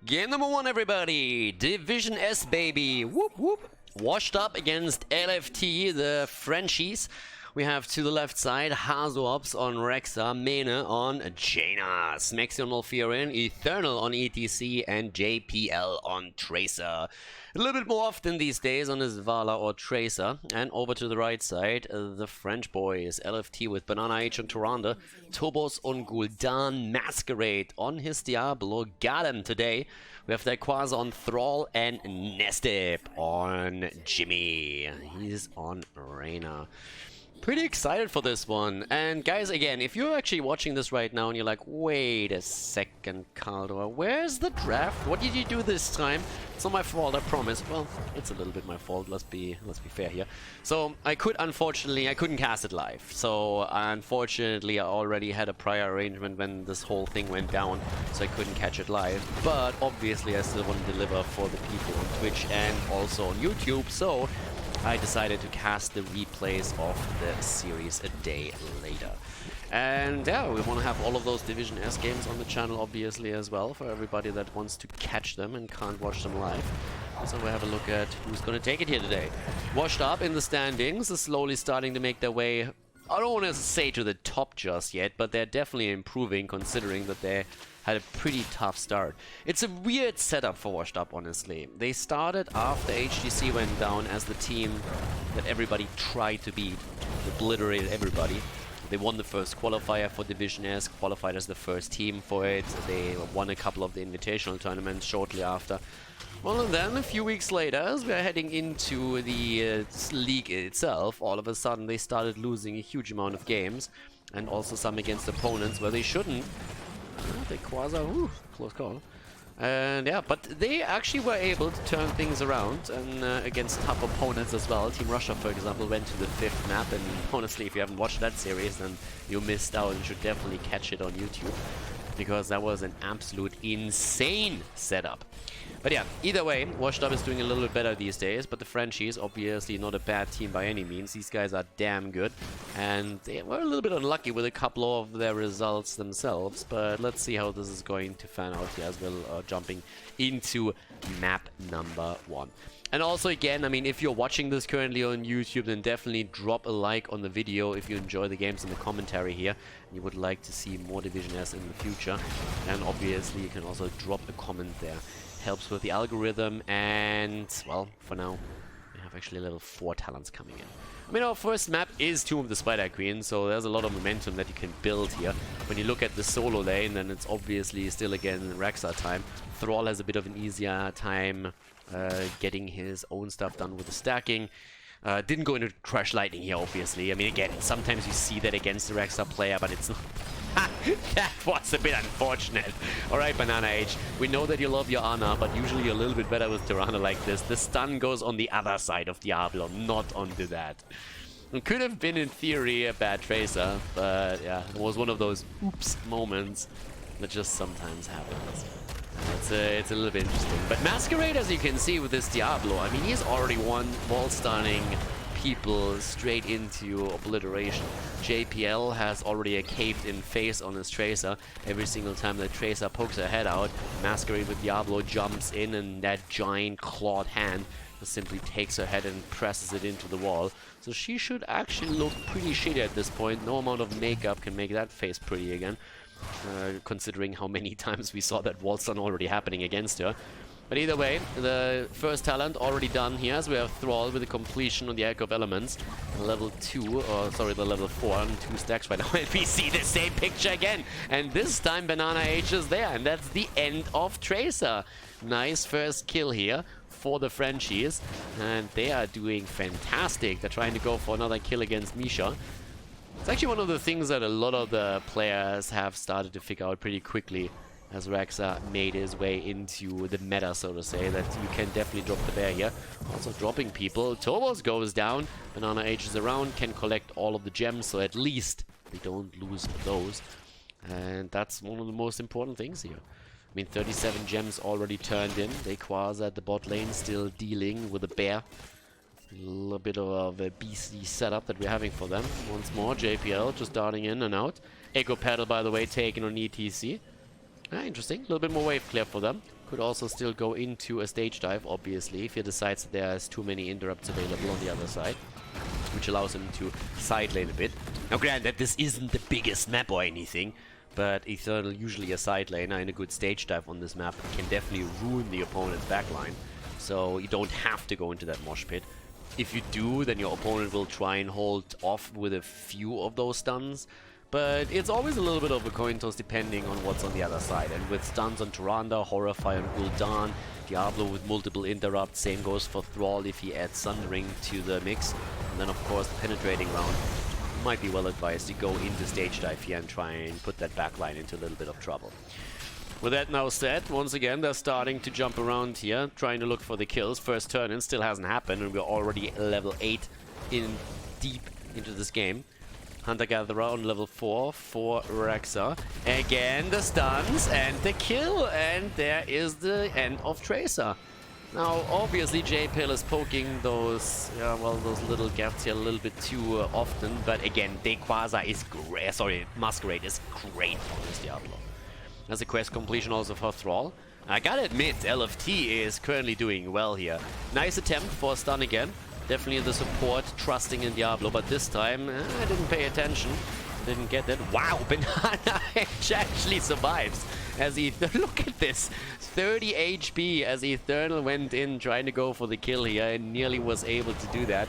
Game number 1, everybody! Division S, baby! Whoop whoop! Washed Up against LFT, the Frenchies. We have to the left side, Hazops on Rexa, Mene on Janas, Maxi on Alfirin, Eternal on ETC, and JPL on Tracer. A little bit more often these days on his Vala or Tracer. And over to the right side, the French boys, LFT with Banana H on Tyrande, Tobos on Gul'dan, Masquerade on his Diablo, got him today. We have Quasar on Thrall and Nestip on Jimmy. He's on Reyna. Pretty excited for this one. And guys, again, if you're actually watching this right now and you're like, wait a second, Khaldor, where's the draft? What did you do this time? It's not my fault, I promise. Well, it's a little bit my fault, let's be fair here. So I couldn't cast it live. So unfortunately I already had a prior arrangement when this whole thing went down, so I couldn't catch it live. But obviously I still want to deliver for the people on Twitch and also on YouTube, so I decided to cast the replays of the series a day later. And yeah, we want to have all of those Division S games on the channel obviously as well, for everybody that wants to catch them and can't watch them live. So we'll have a look at who's going to take it here today. Washed Up in the standings is slowly starting to make their way, I don't want to say to the top just yet, but they're definitely improving considering that they had a pretty tough start. It's a weird setup for Washed Up, honestly. They started after HGC went down as the team that everybody tried to beat, obliterated everybody. They won the first qualifier for Division S, qualified as the first team for it. They won a couple of the invitational tournaments shortly after. Well, and then a few weeks later, as we're heading into the league itself, all of a sudden they started losing a huge amount of games, and also some against opponents where they shouldn't. The Quasar, ooh, close call. And yeah, but they actually were able to turn things around and against tough opponents as well. Team Russia, for example, went to the 5th map, and honestly, if you haven't watched that series, then you missed out. You should definitely catch it on YouTube, because that was an absolute insane setup. But yeah, either way, Washed Up is doing a little bit better these days, but the Frenchies, obviously not a bad team by any means. These guys are damn good, and they were a little bit unlucky with a couple of their results themselves, but let's see how this is going to fan out here as well, jumping into map number 1. And also, again, I mean, if you're watching this currently on YouTube, then definitely drop a like on the video if you enjoy the games and the commentary here, and you would like to see more Division S in the future. And obviously, you can also drop a comment there. Helps with the algorithm, and well, for now we have actually a little 4 talents coming in. I mean, our first map is Tomb of the Spider Queen, so there's a lot of momentum that you can build here. When you look at the solo lane, then it's obviously still again Rexa time. Thrall has a bit of an easier time getting his own stuff done with the stacking. Didn't go into Crush Lightning here, obviously. I mean, again, sometimes you see that against the Rexa player, but it's not... That was a bit unfortunate. Alright, Banana H, we know that you love your Ana, but usually you're a little bit better with Tyrande like this. The stun goes on the other side of Diablo, not onto that. It could have been, in theory, a bad Tracer, but yeah, it was one of those oops moments that just sometimes happens. It's a little bit interesting. But Masquerade, as you can see with this Diablo, I mean, he's already won wall stunning people straight into obliteration. JPL has already a caved-in face on his Tracer. Every single time the Tracer pokes her head out, Masquerade with Diablo jumps in, and that giant clawed hand just simply takes her head and presses it into the wall. So she should actually look pretty shitty at this point. No amount of makeup can make that face pretty again, considering how many times we saw that wall stun already happening against her. But either way, the first talent already done here, as we have Thrall with the completion on the Echo of Elements. Level 2, or sorry, the level 4 on 2 stacks right now. And we see the same picture again. And this time Banana H is there, and that's the end of Tracer. Nice first kill here for the Frenchies, and they are doing fantastic. They're trying to go for another kill against Misha. It's actually one of the things that a lot of the players have started to figure out pretty quickly, as Rexa made his way into the meta, so to say, that you can definitely drop the bear here. Also dropping people. Tobos goes down. Banana H is around, can collect all of the gems, so at least they don't lose those. And that's one of the most important things here. I mean, 37 gems already turned in. They Quasar at the bot lane, still dealing with a bear. A little bit of a beastly setup that we're having for them. Once more, JPL just darting in and out. Echo Paddle, by the way, taken on ETC. Interesting. A little bit more wave clear for them. Could also still go into a stage dive, obviously, if he decides that there's too many interrupts available on the other side, which allows him to side lane a bit. Now, granted, this isn't the biggest map or anything, but Eternal, usually a side laner in a good stage dive on this map, can definitely ruin the opponent's backline. So you don't have to go into that mosh pit. If you do, then your opponent will try and hold off with a few of those stuns. But it's always a little bit of a coin toss depending on what's on the other side. And with stuns on Tyrande, Horrify on Gul'dan, Diablo with multiple interrupts, same goes for Thrall if he adds Sundering to the mix. And then of course the penetrating round, might be well advised to go into stage dive here and try and put that backline into a little bit of trouble. With that now said, once again they're starting to jump around here, trying to look for the kills. First turn-in still hasn't happened and we're already level 8 in deep into this game. Hunter-Gatherer on level 4 for Rexa. Again, the stuns and the kill, and there is the end of Tracer. Now, obviously, J-Pill is poking those, those little gaps here a little bit too often, but again, Dequaza is great. Sorry, Masquerade is great for this Diablo. That's a quest completion also for Thrall. I gotta admit, LFT is currently doing well here. Nice attempt for a stun again. Definitely the support, trusting in Diablo, but this time I didn't pay attention. Didn't get that. Wow, Banana Edge actually survives as he... Look at this! 30 HP as Eternal went in trying to go for the kill here and nearly was able to do that.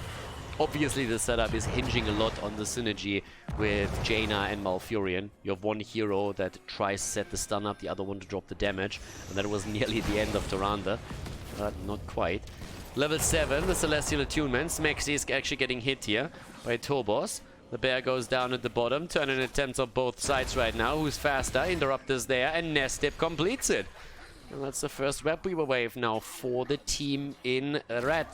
Obviously the setup is hinging a lot on the synergy with Jaina and Malfurion. You have one hero that tries to set the stun up, the other one to drop the damage, and that was nearly the end of Tyrande, but not quite. Level 7, the Celestial Attunement. Smexy is actually getting hit here by Tobos. The bear goes down at the bottom. Turn-in attempts on both sides right now. Who's faster? Interrupt is there, and Nestip completes it. And that's the first Webweaver wave now for the team in red.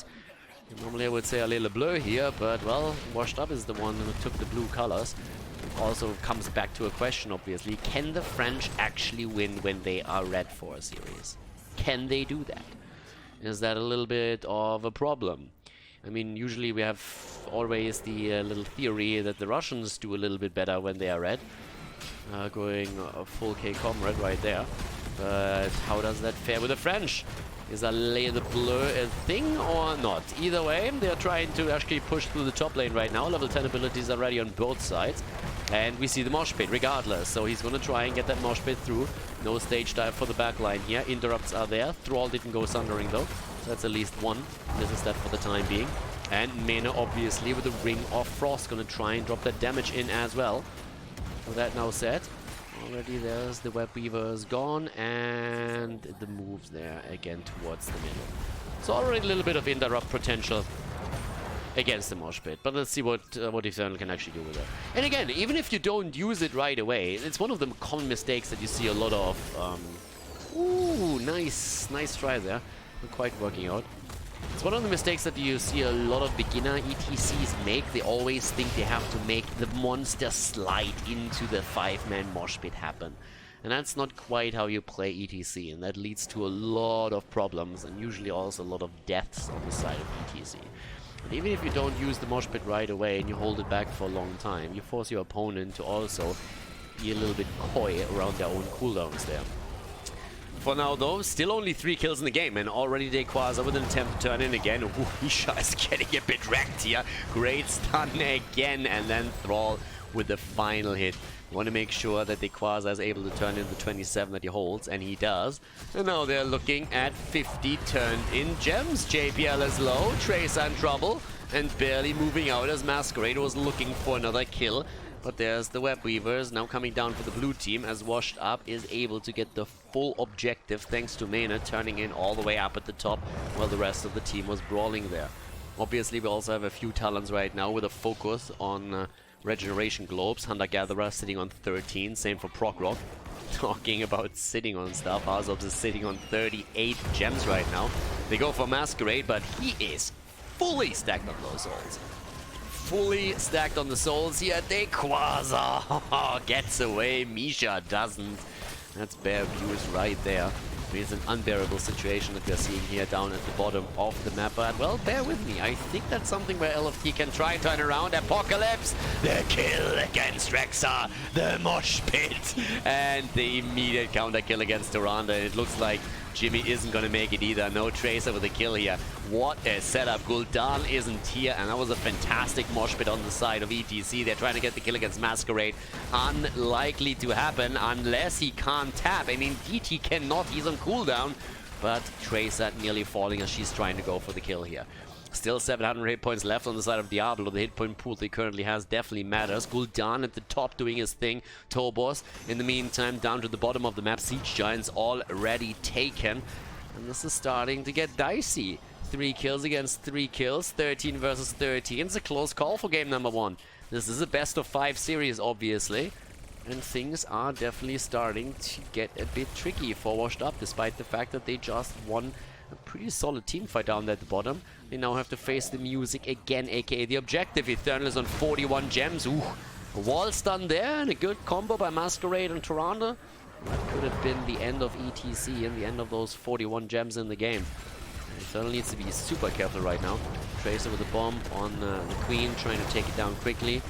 Normally I would say a little blur here, but well, Washed Up is the one who took the blue colors. Also comes back to a question, obviously. Can the French actually win when they are red for a series? Can they do that? Is that a little bit of a problem? I mean, usually we have always the little theory that the Russians do a little bit better when they are red. Going full K-Comrade right there. But how does that fare with the French? Is a the blur a thing or not? Either way, they are trying to actually push through the top lane right now. Level 10 abilities are ready on both sides. And we see the mosh pit regardless. So he's going to try and get that mosh pit through. No stage dive for the backline here. Interrupts are there. Thrall didn't go Sundering though. So that's at least one. This is that for the time being. And Mena obviously with the Ring of Frost going to try and drop that damage in as well. So that now said. Already there's the Web Weavers gone and the moves there again towards the middle. So already a little bit of interrupt potential against the mosh pit, but let's see what Eternal can actually do with it. And again, even if you don't use it right away, it's one of the common mistakes that you see a lot of. Ooh, nice try there. Not quite working out. It's one of the mistakes that you see a lot of beginner ETCs make. They always think they have to make the monster slide into the 5-man mosh pit happen. And that's not quite how you play ETC, and that leads to a lot of problems and usually also a lot of deaths on the side of ETC. And even if you don't use the mosh pit right away and you hold it back for a long time, you force your opponent to also be a little bit coy around their own cooldowns there. For now though, still only 3 kills in the game, and already Dequaza with an attempt to turn in again. Ooh, Isha is getting a bit wrecked here. Great stun again, and then Thrall with the final hit. You want to make sure that Dequaza is able to turn in the 27 that he holds, and he does. And now they're looking at 50 turned in gems. JPL is low, Tracer in trouble, and barely moving out as Masquerade was looking for another kill. But there's the Web Weavers now coming down for the blue team as Washed Up is able to get the full objective thanks to Mena turning in all the way up at the top while the rest of the team was brawling there. Obviously we also have a few talents right now with a focus on regeneration globes. Hunter-Gatherer sitting on 13, same for Progrock. Talking about sitting on stuff, Azobs is sitting on 38 gems right now. They go for Masquerade, but he is fully stacked on those souls. Fully stacked on the souls here. Dequaza gets away. Misha doesn't. That's bare views right there. I mean, it's an unbearable situation that we're seeing here down at the bottom of the map, but, well, bear with me. I think that's something where LFT can try and turn around. Apocalypse, the kill against Rexa, the mosh pit, and the immediate counter kill against Duranda. And it looks like Jimmy isn't going to make it either. No Tracer with a kill here. What a setup. Gul'dan isn't here, and that was a fantastic mosh pit on the side of ETC. They're trying to get the kill against Masquerade. Unlikely to happen unless he can't tap. I mean, DT cannot. He's on cooldown, but Tracer nearly falling as she's trying to go for the kill here. Still 700 hit points left on the side of Diablo. The hit point pool he currently has definitely matters. Gul'dan at the top doing his thing. Tobos, in the meantime, down to the bottom of the map. Siege Giants already taken. And this is starting to get dicey. 3 kills against 3 kills. 13 versus 13. It's a close call for game number 1. This is a best of 5 series, obviously. And things are definitely starting to get a bit tricky for Washed Up, despite the fact that they just won a pretty solid team fight down there at the bottom. They now have to face the music again, aka the objective. Eternal is on 41 gems. Ooh, a wall stun there, and a good combo by Masquerade and Tyrande. That could have been the end of ETC and the end of those 41 gems in the game. Eternal needs to be super careful right now. Tracer with a bomb on the Queen, trying to take it down quickly.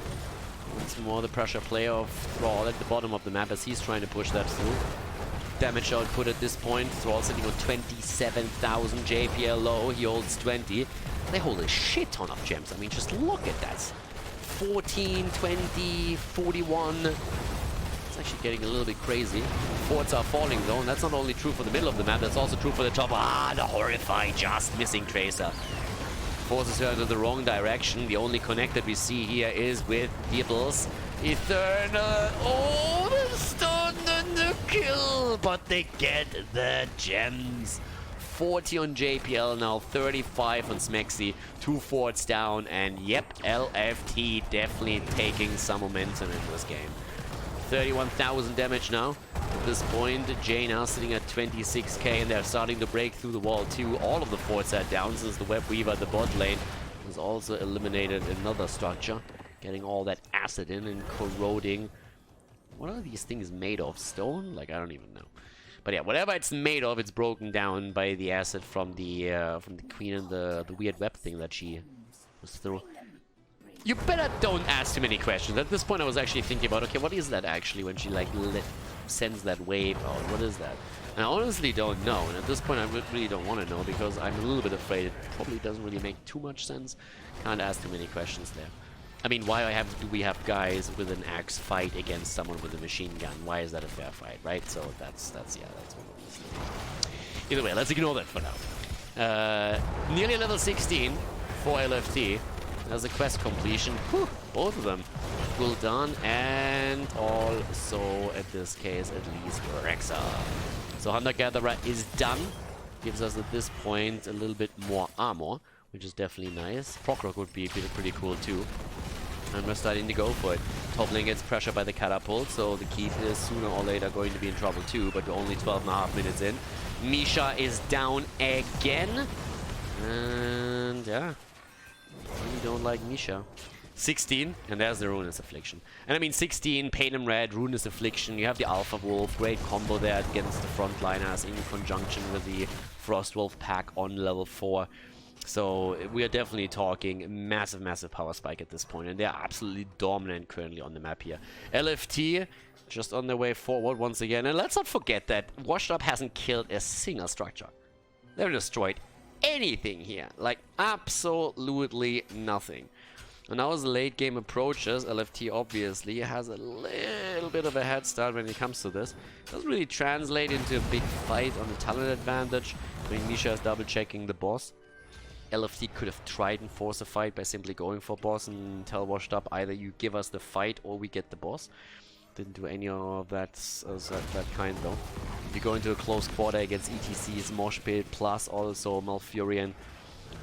Once more the pressure play of Thrall at the bottom of the map as he's trying to push that through. Damage output at this point. Thrall sitting on 27,000. JPL low. He holds 20. They hold a shit ton of gems. I mean, just look at that. 14, 20, 41. It's actually getting a little bit crazy. Forts are falling though, and that's not only true for the middle of the map, that's also true for the top. Ah, the Horrify just missing Tracer. Forces her into the wrong direction. The only connect that we see here is with Dibbles. Eternal. Oh, the stun and the kill, but they get the gems. 40 on JPL now, 35 on Smexy. 2 forts down, and yep, LFT definitely taking some momentum in this game. 31,000 damage now. At this point, Jaina sitting at 26k, and they're starting to break through the wall too. All of the forts are down since the Web Weaver, the bot lane, has also eliminated another structure. Getting all that acid in and corroding. What are these things made of? Stone? Like, I don't even know. But yeah, whatever it's made of, it's broken down by the acid from the Queen and the weird web thing that she was through. You better don't ask too many questions. At this point, I was actually thinking about, okay, what is that actually when she, like, sends that wave out? What is that? And I honestly don't know. And at this point, I really don't want to know because I'm a little bit afraid it probably doesn't really make too much sense. Can't ask too many questions there. I mean, why do we have guys with an axe fight against someone with a machine gun? Why is that a fair fight, right? So that's one of these things. Either way, let's ignore that for now. Nearly level 16 for LFT. As a quest completion. Whew, both of them. Gul'dan and also, at this case, at least Rexa. So Hunter Gatherer is done. Gives us, at this point, a little bit more armor, which is definitely nice. Proc would be pretty cool too. And we're starting to go for it. Top lane gets pressured by the catapult, so the Keith is sooner or later going to be in trouble too, but we're only 12.5 minutes in. Misha is down again. And yeah. You don't like Misha. 16, and there's the Ruinous Affliction. And I mean 16, Pain and Red, Ruinous Affliction, you have the Alpha Wolf, great combo there against the frontliners in conjunction with the Frost Wolf pack on level 4. So we are definitely talking massive power spike at this point, and they're absolutely dominant currently on the map here. LFT just on their way forward once again, and let's not forget that Washed Up hasn't killed a single structure. They've destroyed anything here, like absolutely nothing. And now as the late game approaches, LFT obviously has a little bit of a head start when it comes to this. Doesn't really translate into a big fight on the talent advantage. I mean, Misha is double checking the boss. LFT could have tried and forced a fight by simply going for boss and tell Washed Up either you give us the fight or we get the boss. Didn't do any of that kind though. If you go into a close quarter against ETC's Mosh Pit plus also Malfurion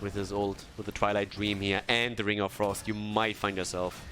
with the Twilight Dream here and the Ring of Frost, you might find yourself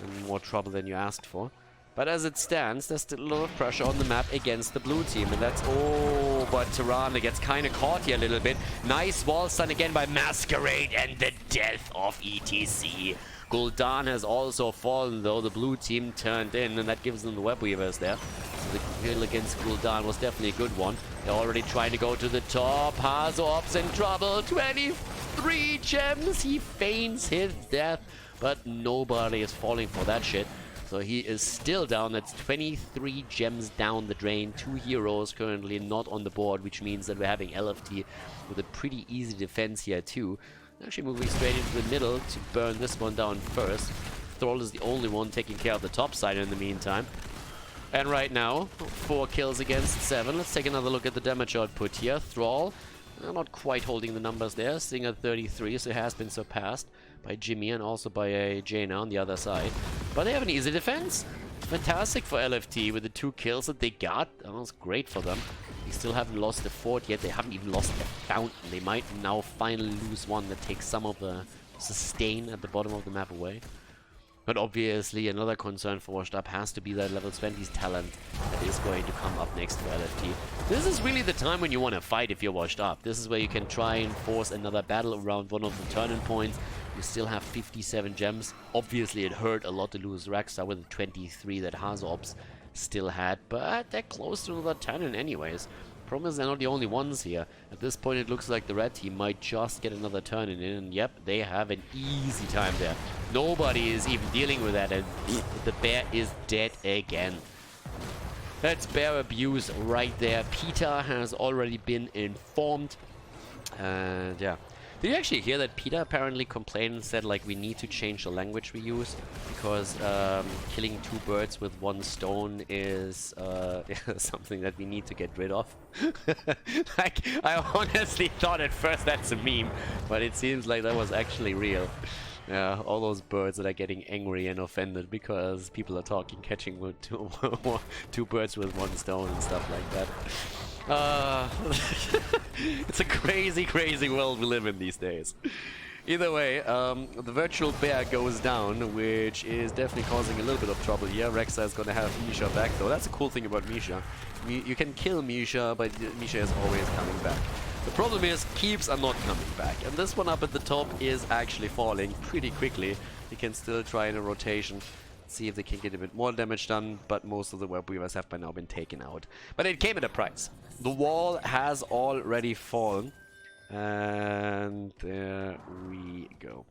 in more trouble than you asked for. But as it stands, there's still a lot of pressure on the map against the blue team, and that's but Tyrande gets kind of caught here a little bit. Nice wall stun again by Masquerade, and the death of ETC. Gul'dan has also fallen, though. The blue team turned in, and that gives them the web weavers there. So the kill against Gul'dan was definitely a good one. They're already trying to go to the top. Hazop's in trouble. 23 gems. He feigns his death, but nobody is falling for that shit. So he is still down. That's 23 gems down the drain. 2 heroes currently not on the board, which means that we're having LFT with a pretty easy defense here too. Actually moving straight into the middle to burn this one down first. Thrall is the only one taking care of the top side in the meantime. And right now, 4 kills against 7. Let's take another look at the damage output here. Thrall, not quite holding the numbers there, sitting at 33, so it has been surpassed by Jimmy and also by Jaina on the other side. But they have an easy defense. Fantastic for LFT with the 2 kills that they got. That was great for them. They still haven't lost the fort yet. They haven't even lost the fountain. They might now finally lose one that takes some of the sustain at the bottom of the map away. But obviously another concern for Washed Up has to be that level 20's talent that is going to come up next for LFT. This is really the time when you want to fight if you're Washed Up. This is where you can try and force another battle around one of the turning points. You still have 57 gems. Obviously it hurt a lot to lose Rexa with the 23 that Hazop's still had, but they're close to another turn-in anyways. Problem is they're not the only ones here. At this point it looks like the red team might just get another turn-in, and yep, they have an easy time there. Nobody is even dealing with that, and the bear is dead again. That's bear abuse right there. Peter has already been informed, and yeah. Did you actually hear that Peter apparently complained and said, like, we need to change the language we use because killing 2 birds with 1 stone is something that we need to get rid of? Like, I honestly thought at first that's a meme, but it seems like that was actually real. Yeah, all those birds that are getting angry and offended because people are catching with 2 birds with 1 stone and stuff like that. It's a crazy, crazy world we live in these days. Either way, the virtual bear goes down, which is definitely causing a little bit of trouble here. Rexa is going to have Misha back, though. That's a cool thing about Misha. You can kill Misha, but Misha is always coming back. The problem is, keeps are not coming back. And this one up at the top is actually falling pretty quickly. You can still try in a rotation. See if they can get a bit more damage done, but most of the web weavers have by now been taken out. But it came at a price. The wall has already fallen, and there we go.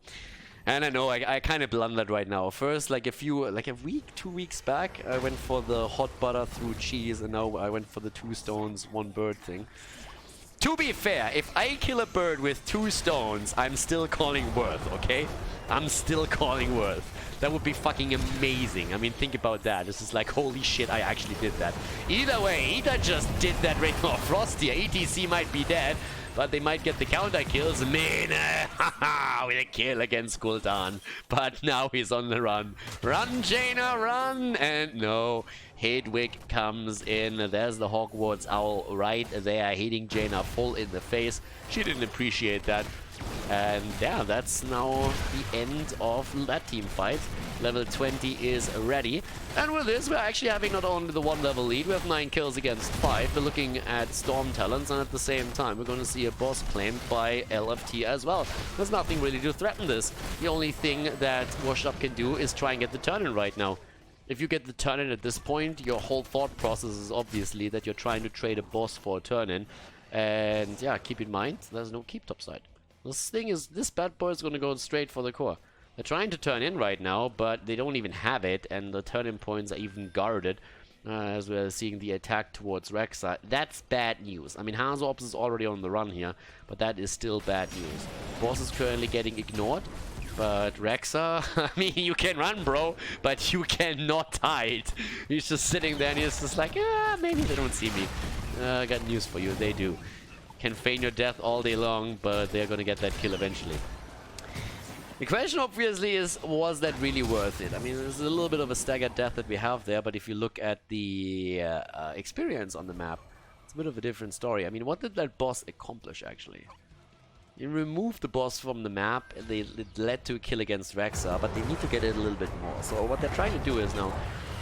And I know I kind of blundered right now. First, like a week, 2 weeks back, I went for the hot butter through cheese, and now I went for the 2 stones, 1 bird thing. To be fair, if I kill a bird with 2 stones, I'm still calling worth, okay? I'm still calling worth. That would be fucking amazing. I mean, think about that. This is like, holy shit, I actually did that. Either way, either just did that Ring of Frost here. ETC might be dead, but they might get the counter kills. Mena, haha, with a kill against Gul'dan. But now he's on the run. Run, Jaina, run! And no, Hedwig comes in. There's the Hogwarts owl right there, hitting Jaina full in the face. She didn't appreciate that. And yeah, that's now the end of that team fight. Level 20 is ready. And with this, we're actually having not only the 1 level lead, we have 9 kills against 5. We're looking at Storm Talons, and at the same time, we're going to see a boss claimed by LFT as well. There's nothing really to threaten this. The only thing that Washed Up can do is try and get the turn-in right now. If you get the turn-in at this point, your whole thought process is obviously that you're trying to trade a boss for a turn-in. And yeah, keep in mind, there's no keep topside. This bad boy is going to go straight for the core. They're trying to turn in right now, but they don't even have it, and the turn-in points are even guarded. As we're seeing the attack towards Rexa. That's bad news. I mean, Hazop's is already on the run here, but that is still bad news. Boss is currently getting ignored, but Rexa, I mean, you can run, bro, but you cannot hide. He's just sitting there, and he's just like, maybe they don't see me. I got news for you, they do. Can feign your death all day long, but they're gonna get that kill eventually. The question obviously is, was that really worth it? I mean, there's a little bit of a staggered death that we have there, but if you look at the experience on the map, it's a bit of a different story. I mean, what did that boss accomplish, actually? You removed the boss from the map, it led to a kill against Rexa, but they need to get it a little bit more. So what they're trying to do is now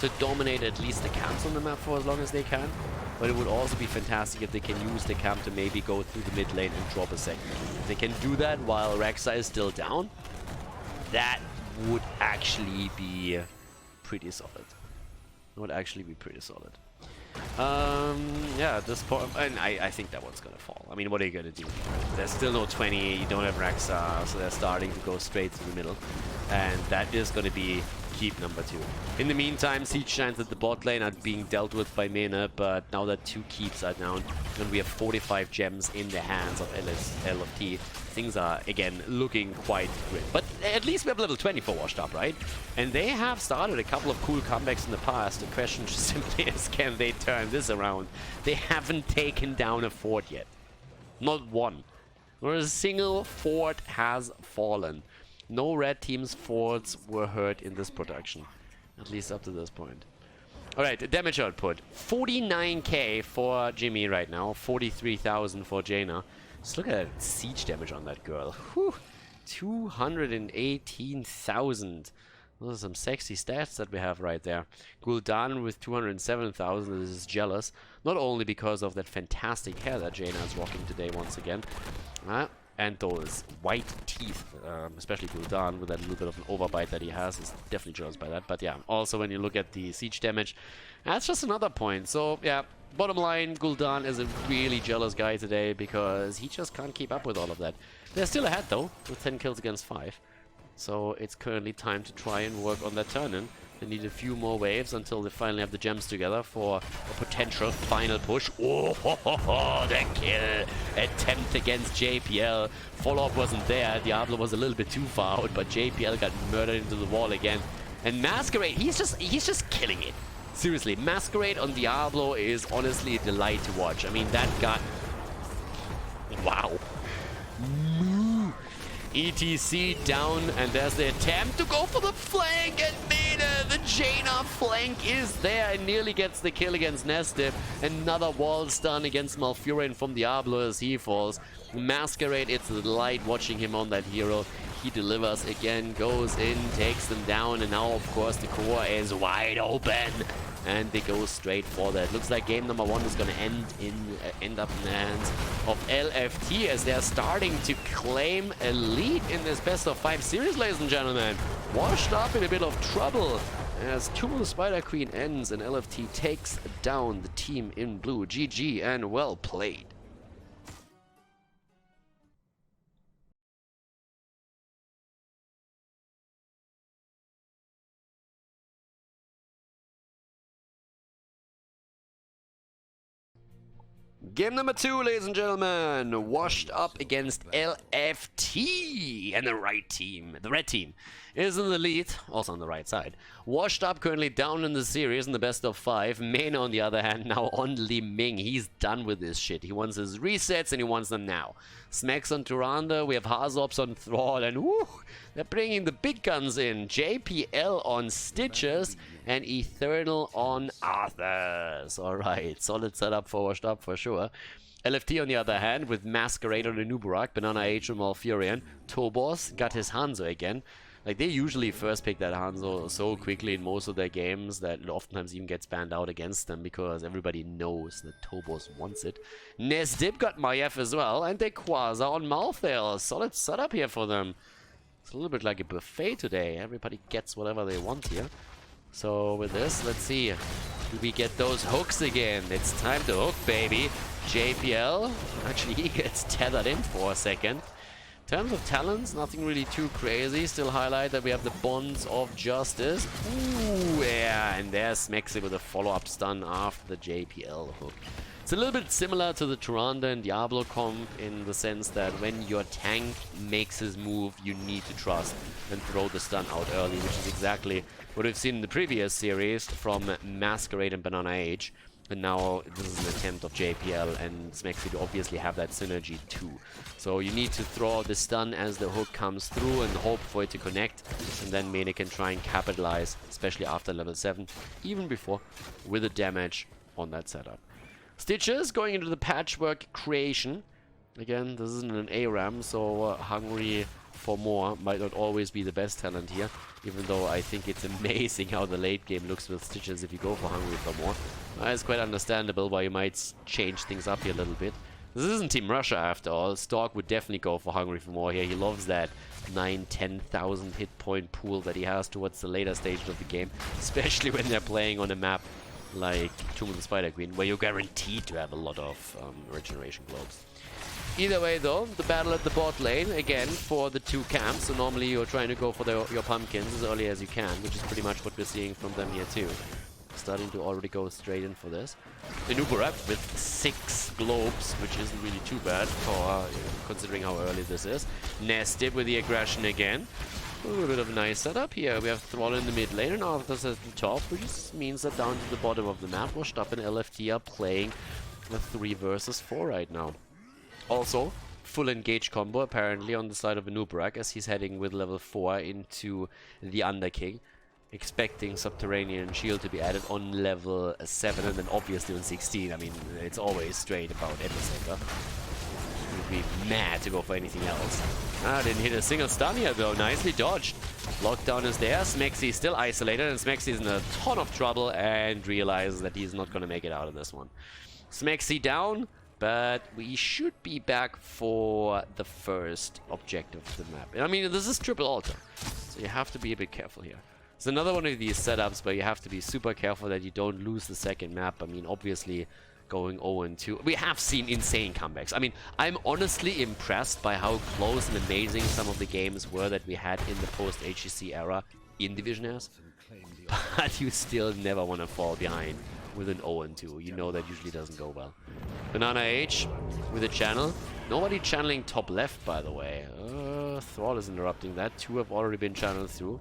to dominate at least the camps on the map for as long as they can. But it would also be fantastic if they can use the camp to maybe go through the mid lane and drop a second. If they can do that while Rexa is still down, that would actually be pretty solid. Would actually be pretty solid. Yeah, at this point, and I think that one's gonna fall. I mean, what are you gonna do? There's still no 20, you don't have Rexa, so they're starting to go straight to the middle. And that is gonna be keep number 2. In the meantime, Siege Giants at the bot lane are being dealt with by Mena, but now that 2 keeps are down, and we have 45 gems in the hands of LFT, things are, again, looking quite grim. But at least we have level 20 for Washed Up, right? And they have started a couple of cool comebacks in the past. The question just simply is, can they turn this around? They haven't taken down a fort yet. Not one. Not a single fort has fallen. No red team's forts were hurt in this production. At least up to this point. Alright, damage output. 49k for Jimmy right now. 43,000 for Jaina. Just look at that siege damage on that girl. Whew. 218,000. Those are some sexy stats that we have right there. Gul'dan with 207,000 is jealous. Not only because of that fantastic hair that Jaina is rocking today once again. And those white teeth, especially Gul'dan with that little bit of an overbite that he has, is definitely jealous by that. But yeah, also when you look at the siege damage, that's just another point. So yeah, bottom line, Gul'dan is a really jealous guy today because he just can't keep up with all of that. They're still ahead though, with 10 kills against 5. So it's currently time to try and work on that turn-in. They need a few more waves until they finally have the gems together for a potential final push. Oh, the kill attempt against JPL. Follow-up wasn't there. Diablo was a little bit too far out, but JPL got murdered into the wall again. And Masquerade, he's just killing it. Seriously, Masquerade on Diablo is honestly a delight to watch. I mean, that guy... Wow. ETC down, and there's the attempt to go for the flank, and Mena, the Jaina flank is there and nearly gets the kill against Nestive. Another wall stun against Malfurion from Diablo as he falls. Masquerade, it's a delight watching him on that hero. He delivers again, goes in, takes them down, and now of course the core is wide open. And they go straight for that. Looks like game number 1 is going to end up in the hands of LFT as they're starting to claim a lead in this best of 5 series, ladies and gentlemen. Washed Up in a bit of trouble as Tool Spider Queen ends and LFT takes down the team in blue. GG and well played. Game number 2, ladies and gentlemen. Washed Up against LFT. And the red team is in the lead, also on the right side. Washed Up currently down in the series in the best of 5. Mena, on the other hand, now on Li Ming. He's done with this shit. He wants his resets and he wants them now. Smacks on Tyrande, we have Hazops on Thrall, and woo, they're bringing the big guns in. JPL on Stitches and Eternal on Arthurs. Alright, solid setup for Washed Up for sure. LFT on the other hand, with Masquerade on the Nubarak, Banana H and Malfurion. Tobos got his Hanzo again. Like, they usually first pick that Hanzo so quickly in most of their games that it oftentimes even gets banned out against them because everybody knows that Tobos wants it. Nesdip got Maiev as well, and they Quasar on Malthael. Solid setup here for them. It's a little bit like a buffet today. Everybody gets whatever they want here. So with this, let's see. Do we get those hooks again? It's time to hook, baby. JPL, actually he gets tethered in for a second. In terms of talents, nothing really too crazy. Still highlight that we have the Bonds of Justice. Ooh, yeah, and there's Smexy with a follow-up stun after the JPL hook. It's a little bit similar to the Tyrande and Diablo comp in the sense that when your tank makes his move, you need to trust and throw the stun out early, which is exactly what we've seen in the previous series from Masquerade and Banana Age. And now this is an attempt of JPL and Smexy to obviously have that synergy too. So you need to throw the stun as the hook comes through and hope for it to connect. And then Mena can try and capitalize, especially after level 7, even before, with the damage on that setup. Stitches going into the patchwork creation. Again, this isn't an ARAM, so hungry for more might not always be the best talent here. Even though I think it's amazing how the late game looks with Stitches if you go for hungry for more. It's quite understandable why you might change things up here a little bit. This isn't Team Russia after all. Stork would definitely go for Hungry for More here. He loves that 9,000-10,000 hit point pool that he has towards the later stages of the game, especially when they're playing on a map like Tomb of the Spider Queen, where you're guaranteed to have a lot of regeneration globes. Either way though, the battle at the bot lane, again, for the two camps. So normally you're trying to go for your pumpkins as early as you can, which is pretty much what we're seeing from them here too. Starting to already go straight in for this. Inuburak with 6 globes, which isn't really too bad for considering how early this is. Nested with the aggression again. A little bit of a nice setup here. We have Thrall in the mid lane and Arthur's at the top, which means that down to the bottom of the map, Washed Up and LFT are playing a 3 versus 4 right now. Also, full engage combo apparently on the side of Inuburak as he's heading with level 4 into the Underking. Expecting Subterranean Shield to be added on level 7 and then obviously on 16. I mean, it's always straight about Epicenter. Would be mad to go for anything else. Ah, didn't hit a single stun here though. Nicely dodged. Lockdown is there. Smexy still isolated and Smexy's in a ton of trouble and realizes that he's not going to make it out of this one. Smexy down, but we should be back for the first objective of the map. I mean, this is triple altar, so you have to be a bit careful here. It's another one of these setups where you have to be super careful that you don't lose the second map. I mean, obviously, going 0-2. We have seen insane comebacks. I mean, I'm honestly impressed by how close and amazing some of the games were that we had in the post-HCC era in Division S. But you still never want to fall behind with an 0-2. You know that usually doesn't go well. Banana H with a channel. Nobody channeling top left, by the way. Thrall is interrupting that. 2 have already been channeled through.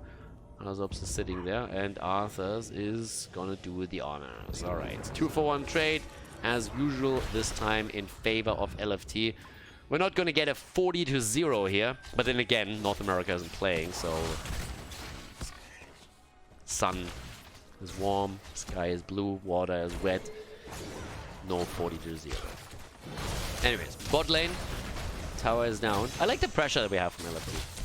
Azops is sitting there, and Arthur's is gonna do the honors. Alright, 2-for-1 trade, as usual, this time in favor of LFT. We're not gonna get a 40-0 here, but then again, North America isn't playing, so... Sun is warm, sky is blue, water is wet. No 40-0. Anyways, bot lane, tower is down. I like the pressure that we have from LFT.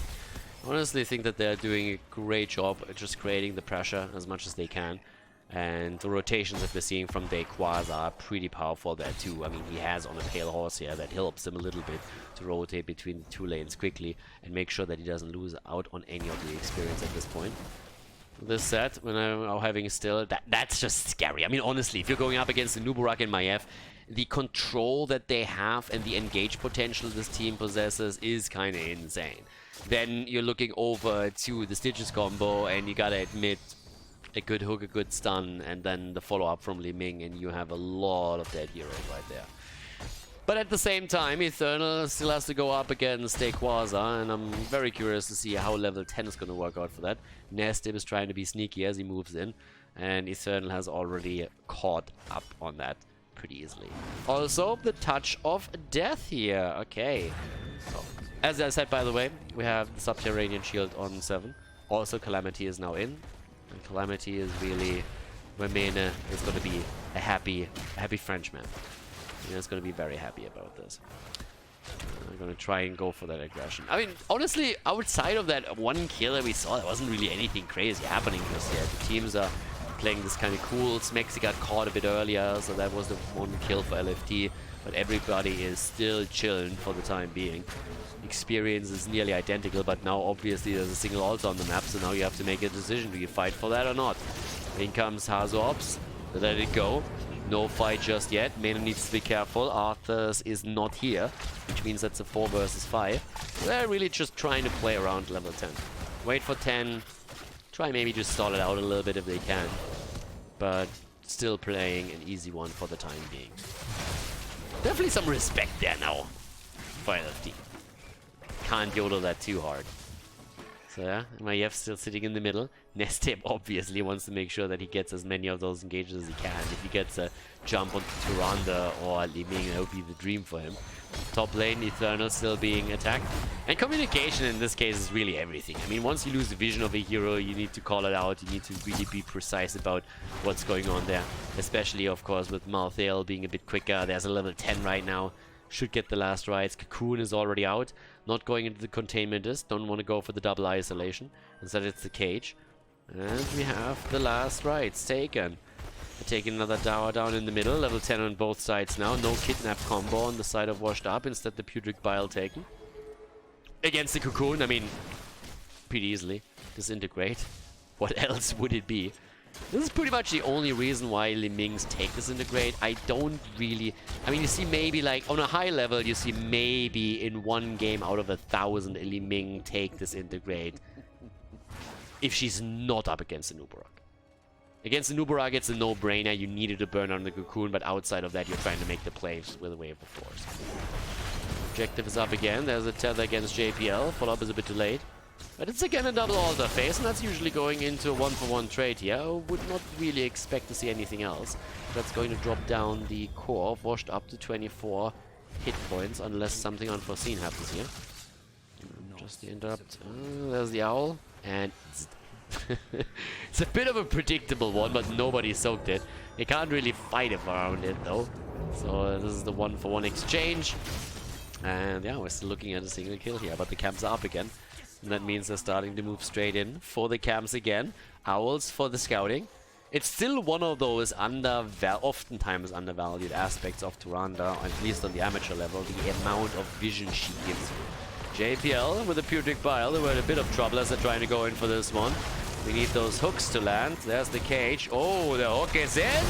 Honestly think that they're doing a great job at just creating the pressure as much as they can. And the rotations that we're seeing from Dayquaza are pretty powerful there too. I mean, he has on a pale horse here that helps him a little bit to rotate between the 2 lanes quickly and make sure that he doesn't lose out on any of the experience at this point. This set, when I'm having still, that's just scary. I mean, honestly, if you're going up against Inuburak and Maiev, the control that they have and the engage potential this team possesses is kind of insane. Then you're looking over to the Stitches combo, and you gotta admit, a good hook, a good stun, and then the follow-up from Li Ming, and you have a lot of dead heroes right there. But at the same time, Eternal still has to go up against Dayquaza, and I'm very curious to see how level 10 is going to work out for that. Nestib is trying to be sneaky as he moves in, and Eternal has already caught up on that pretty easily. Also, the touch of death here. Okay. So, as I said, by the way, we have the Subterranean Shield on 7. Also, Calamity is now in. And Calamity is really where Mene is going to be a happy Frenchman. He's going to be very happy about this. I'm going to try and go for that aggression. I mean, honestly, outside of that one kill that we saw, there wasn't really anything crazy happening just yet. The teams are playing this kind of cool. Smexy got caught a bit earlier, so that was the one kill for LFT. But everybody is still chilling for the time being. Experience is nearly identical, but now obviously there's a single altar on the map, so now you have to make a decision. Do you fight for that or not? In comes Hazops. Let it go. No fight just yet. Mena needs to be careful. Arthur's is not here, which means that's a 4 versus 5. They're really just trying to play around level 10. Wait for 10. Try maybe just stall it out a little bit if they can. But still playing an easy one for the time being. Definitely some respect there now for LFT. Can't yodel that too hard. So yeah, Maiev still sitting in the middle. Nestep obviously wants to make sure that he gets as many of those engages as he can. If he gets a jump onto Tyrande or Li Ming, that would be the dream for him. Top lane, Eternal still being attacked. And communication in this case is really everything. I mean, once you lose the vision of a hero, you need to call it out. You need to really be precise about what's going on there. Especially, of course, with Malthael being a bit quicker. There's a level 10 right now. Should get the last rights. Cocoon is already out. Not going into the containment disc. Don't want to go for the double isolation. Instead it's the cage. And we have the last rights taken. Taking another tower down in the middle. Level 10 on both sides now. No kidnap combo on the side of Washed Up. Instead, the Putrid Bile taken. Against the Cocoon, I mean, pretty easily. Disintegrate. What else would it be? This is pretty much the only reason why Li Ming's take Disintegrate. I don't really... I mean, you see maybe like on a high level, you see maybe in one game out of 1,000 Li Ming take Disintegrate. If she's not up against the Nubarak. Against the Nubarak, it's a no-brainer. You needed to burn on the Cocoon, but outside of that, you're trying to make the plays with a Wave of Force. Objective is up again. There's a tether against JPL. Follow-up is a bit too late. But it's again a double altar phase, and that's usually going into a one-for-one trade here. I would not really expect to see anything else. That's going to drop down the core, Washed Up to 24 hit points, unless something unforeseen happens here. Just the interrupt. There's the owl, and it's a bit of a predictable one, but nobody soaked it. You can't really fight around it, though. So this is the one-for-one exchange. And yeah, we're still looking at a single kill here, but the camps are up again. And that means they're starting to move straight in for the camps again. Owls for the scouting. It's still one of those oftentimes undervalued aspects of Tyrande, at least on the amateur level, the amount of vision she gives you. JPL with the Putrid Bile, they were in a bit of trouble as they're trying to go in for this one. We need those hooks to land. There's the cage. Oh, the hook is in!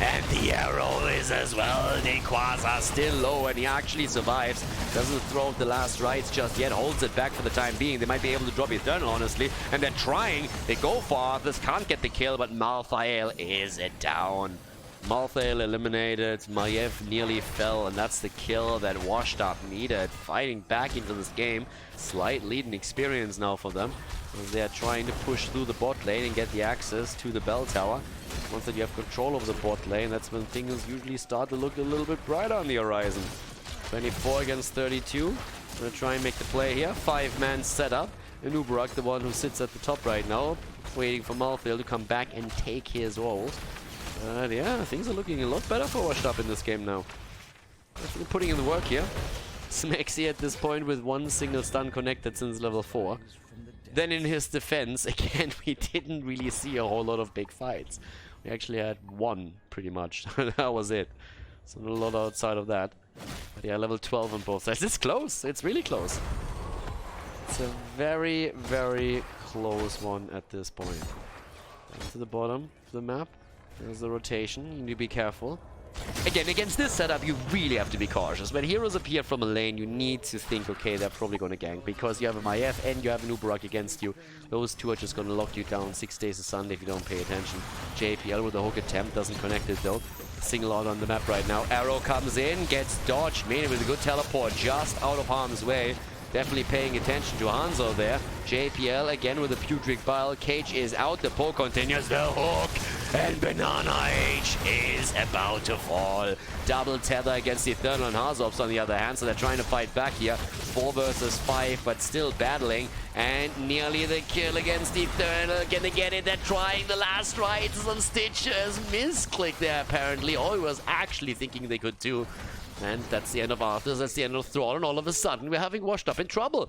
And the arrow is as well. Nequaza still low, and he actually survives. Doesn't throw the last rights just yet. Holds it back for the time being. They might be able to drop Eternal, honestly. And they're trying. They go for this. Can't get the kill, but Malthael is it down. Malthael eliminated. Maiev nearly fell, and that's the kill that Washed Up needed. Fighting back into this game. Slight lead and experience now for them. As they are trying to push through the bot lane and get the access to the bell tower. Once that you have control over the bot lane, that's when things usually start to look a little bit brighter on the horizon. 24 against 32. Gonna try and make the play here. 5-man setup. Nubarak, the one who sits at the top right now, waiting for Malthael to come back and take his role. Yeah, things are looking a lot better for Washed Up in this game now. Definitely putting in the work here. Smexy at this point with one single stun connected since level 4. Then in his defense, again, we didn't really see a whole lot of big fights. We actually had one, pretty much. That was it. So not a lot outside of that. But yeah, level 12 on both sides. It's close. It's really close. It's a very, very close one at this point. Down to the bottom of the map. There's the rotation. You need to be careful. Again, against this setup, you really have to be cautious. When heroes appear from a lane, you need to think, okay, they're probably going to gank, because you have a Maiev and you have a Nubarak against you. Those two are just going to lock you down 6 days of Sunday if you don't pay attention. JPL with a hook attempt, doesn't connect it though. Single out on the map right now. Arrow comes in, gets dodged, Mane with a good teleport, just out of harm's way. Definitely paying attention to Hanzo there. JPL again with a Putrid Bile. Cage is out. The pull continues. The hook. And Banana H is about to fall. Double tether against the Eternal and Hazops on the other hand. So they're trying to fight back here. 4 versus 5, but still battling. And nearly the kill against the Eternal. Gonna get it. They're trying the last rights on Stitches. Misclick there apparently. All he was actually thinking they could do. And that's the end of Arthurs, that's the end of Thrall, and all of a sudden we're having Washed Up in trouble.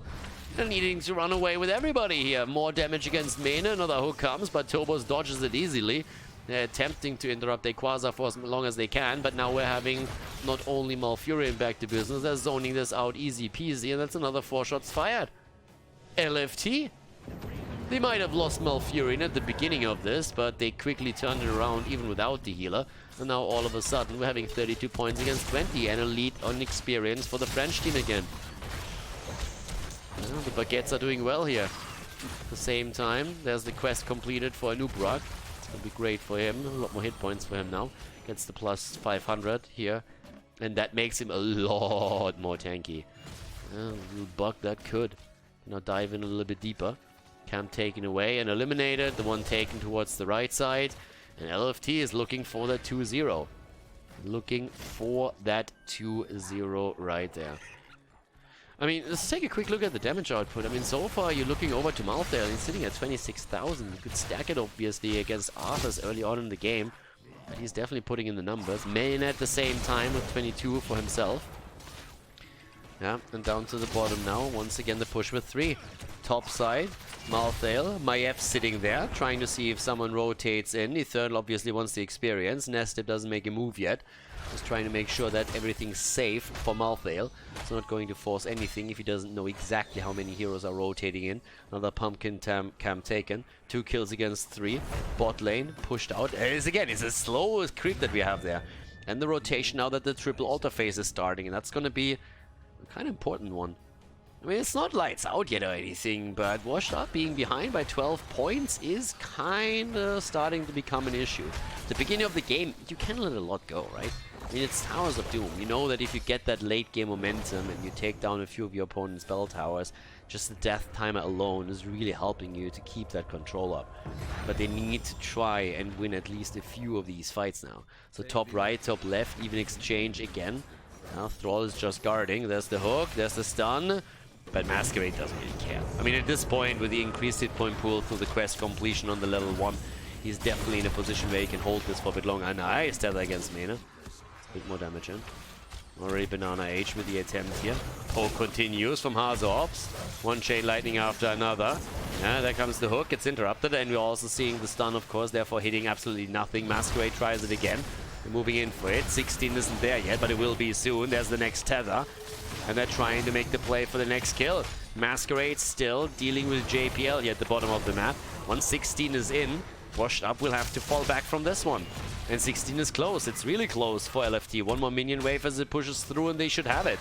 And needing to run away with everybody here. More damage against Mane, another hook comes, but Tobos dodges it easily. They're attempting to interrupt Quasar for as long as they can, but now we're having not only Malfurion back to business, they're zoning this out easy peasy, and that's another 4 shots fired. LFT? They might have lost Malfurion at the beginning of this, but they quickly turned it around even without the healer. And now all of a sudden we're having 32 points against 20 and a lead on experience for the French team again. Well, the Baguettes are doing well here. At the same time, there's the quest completed for Nubarak. It's going to be great for him. A lot more hit points for him now. Gets the plus 500 here. And that makes him a lot more tanky. A little bug that could. Now dive in a little bit deeper. Camp taken away and eliminated. The one taken towards the right side. And LFT is looking for that 2-0. Looking for that 2-0 right there. I mean, let's take a quick look at the damage output. I mean, so far you're looking over to Malthael. He's sitting at 26,000. You could stack it obviously against Arthas early on in the game. But he's definitely putting in the numbers. Mane at the same time with 22 for himself. Yeah, and down to the bottom now. Once again, the push with 3. Top side, Malthael. Maiev sitting there, trying to see if someone rotates in. Eternal obviously wants the experience. Nestip doesn't make a move yet. Just trying to make sure that everything's safe for Malthael. He's not going to force anything if he doesn't know exactly how many heroes are rotating in. Another pumpkin camp taken. 2 kills against 3. Bot lane pushed out. It's a slow creep that we have there. And the rotation now that the triple altar phase is starting. And that's going to be a kind of important one. I mean, it's not lights out yet or anything, but Washed Up being behind by 12 points is kind of starting to become an issue. At the beginning of the game, you can let a lot go, right? I mean, it's Towers of Doom. You know that if you get that late game momentum and you take down a few of your opponent's bell towers, just the death timer alone is really helping you to keep that control up. But they need to try and win at least a few of these fights now. So top right, top left, even exchange again. Now Thrall is just guarding. There's the hook, there's the stun. But Masquerade doesn't really care. I mean, at this point, with the increased hit point pool through the quest completion on the level 1, he's definitely in a position where he can hold this for a bit longer. Nice tether against Mena. A bit more damage in. Already Banana H with the attempt here. Poke continues from Hazops. One chain lightning after another. Yeah, there comes the hook. It's interrupted. And we're also seeing the stun, of course, therefore hitting absolutely nothing. Masquerade tries it again. They're moving in for it. 16 isn't there yet, but it will be soon. There's the next tether. And they're trying to make the play for the next kill. Masquerade still dealing with JPL here at the bottom of the map. Once 16 is in, Washed Up will have to fall back from this one. And 16 is close. It's really close for LFT. One more minion wave as it pushes through and they should have it.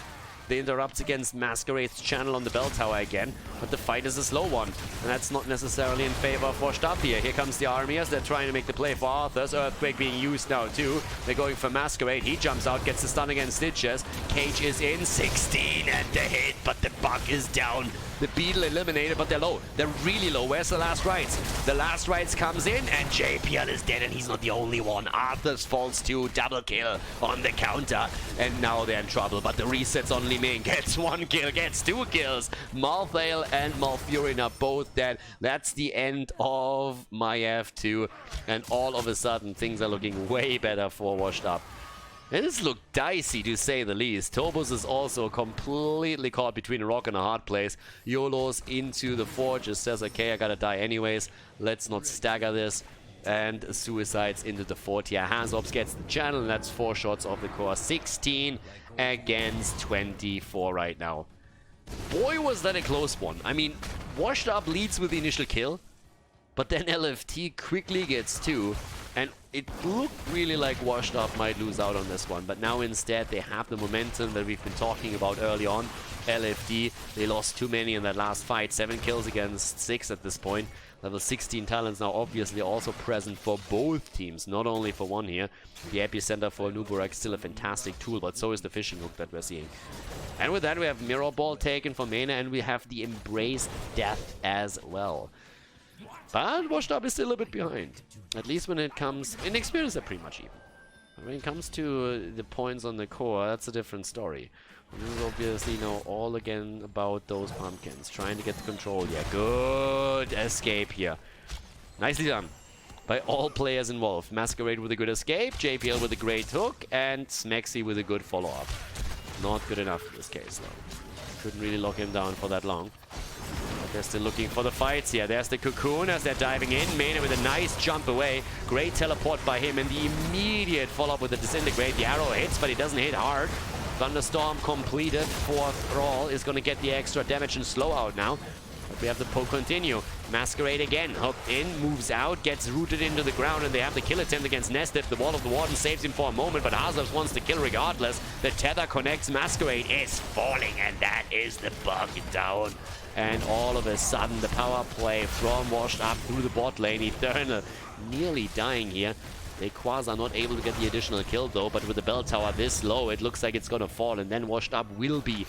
They interrupt against Masquerade's channel on the bell tower again, but the fight is a slow one, and that's not necessarily in favor of Washed Up here. Here comes the army as they're trying to make the play for Arthur's. Earthquake being used now too. They're going for Masquerade. He jumps out, gets the stun against Stitches. Cage is in, 16 and the hit, but the bug is down. The Beetle eliminated, but they're low. They're really low. Where's the last rights? The last rights comes in, and JPL is dead, and he's not the only one. Arthur's falls too. Double kill on the counter, and now they're in trouble. But the resets on Li Ming. Gets 1 kill, gets 2 kills. Malthael and Malfurion are both dead. That's the end of Maiev 2, and all of a sudden, things are looking way better for Washed Up. And this looked dicey, to say the least. Tobus is also completely caught between a rock and a hard place. YOLO's into the forge. It says, okay, I gotta die anyways. Let's not stagger this. And suicides into the fort here. Hazops gets the channel, and that's 4 shots of the core. 16 against 24 right now. Boy, was that a close one. I mean, Washed Up leads with the initial kill, but then LFT quickly gets 2. And it looked really like Washed Up might lose out on this one, but now instead they have the momentum that we've been talking about early on. LFD, they lost too many in that last fight. 7 kills against 6 at this point. Level 16 talents now obviously also present for both teams, not only for one here. The epicenter for Nuburak still a fantastic tool, but so is the fishing hook that we're seeing. And with that we have Mirror Ball taken for Mena, and we have the Embraced Death as well. But Washed Up is still a bit behind. At least when it comes... in experience, they're pretty much even. But when it comes to the points on the core, that's a different story. This is obviously now all again about those pumpkins. Trying to get the control. Yeah, good escape here. Nicely done by all players involved. Masquerade with a good escape, JPL with a great hook, and Smexy with a good follow-up. Not good enough in this case, though. Couldn't really lock him down for that long. But they're still looking for the fights here. There's the Cocoon as they're diving in. Mena with a nice jump away. Great teleport by him, and the immediate follow-up with the Disintegrate. The arrow hits, but he doesn't hit hard. Thunderstorm completed for Thrall is going to get the extra damage and slow out now. But we have the poke continue. Masquerade again, hooked in, moves out, gets rooted into the ground, and they have the kill attempt against Nestif. The Wall of the Warden saves him for a moment, but Hazops wants to kill regardless. The tether connects. Masquerade is falling, and that is the bug down. And all of a sudden, the power play from Washed Up through the bot lane. Eternal nearly dying here. The Quas are not able to get the additional kill though, but with the bell tower this low, it looks like it's gonna fall, and then Washed Up will be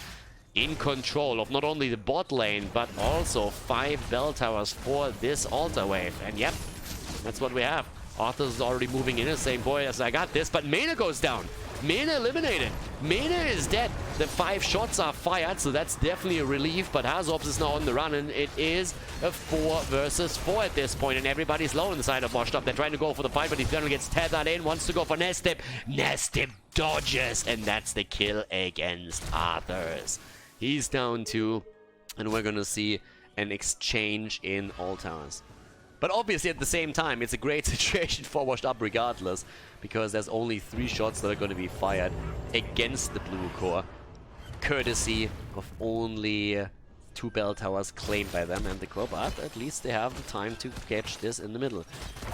in control of not only the bot lane, but also 5 bell towers for this altar wave. And yep, that's what we have. Arthur's is already moving in, saying, boy, yes, I got this, but Mena goes down. Mena eliminated. Mena is dead. The 5 shots are fired, so that's definitely a relief, but Hazops is now on the run, and it is a 4 versus 4 at this point, and everybody's low on the side of Washed Up. They're trying to go for the fight, but Eternal gets tethered in, wants to go for Nestip. Nestip dodges, and that's the kill against Arthur's. He's down 2. And we're gonna see an exchange in all towers. But obviously at the same time, it's a great situation for Washed Up regardless, because there's only 3 shots that are going to be fired against the blue core, courtesy of only 2 bell towers claimed by them and the core, but at least they have the time to catch this in the middle.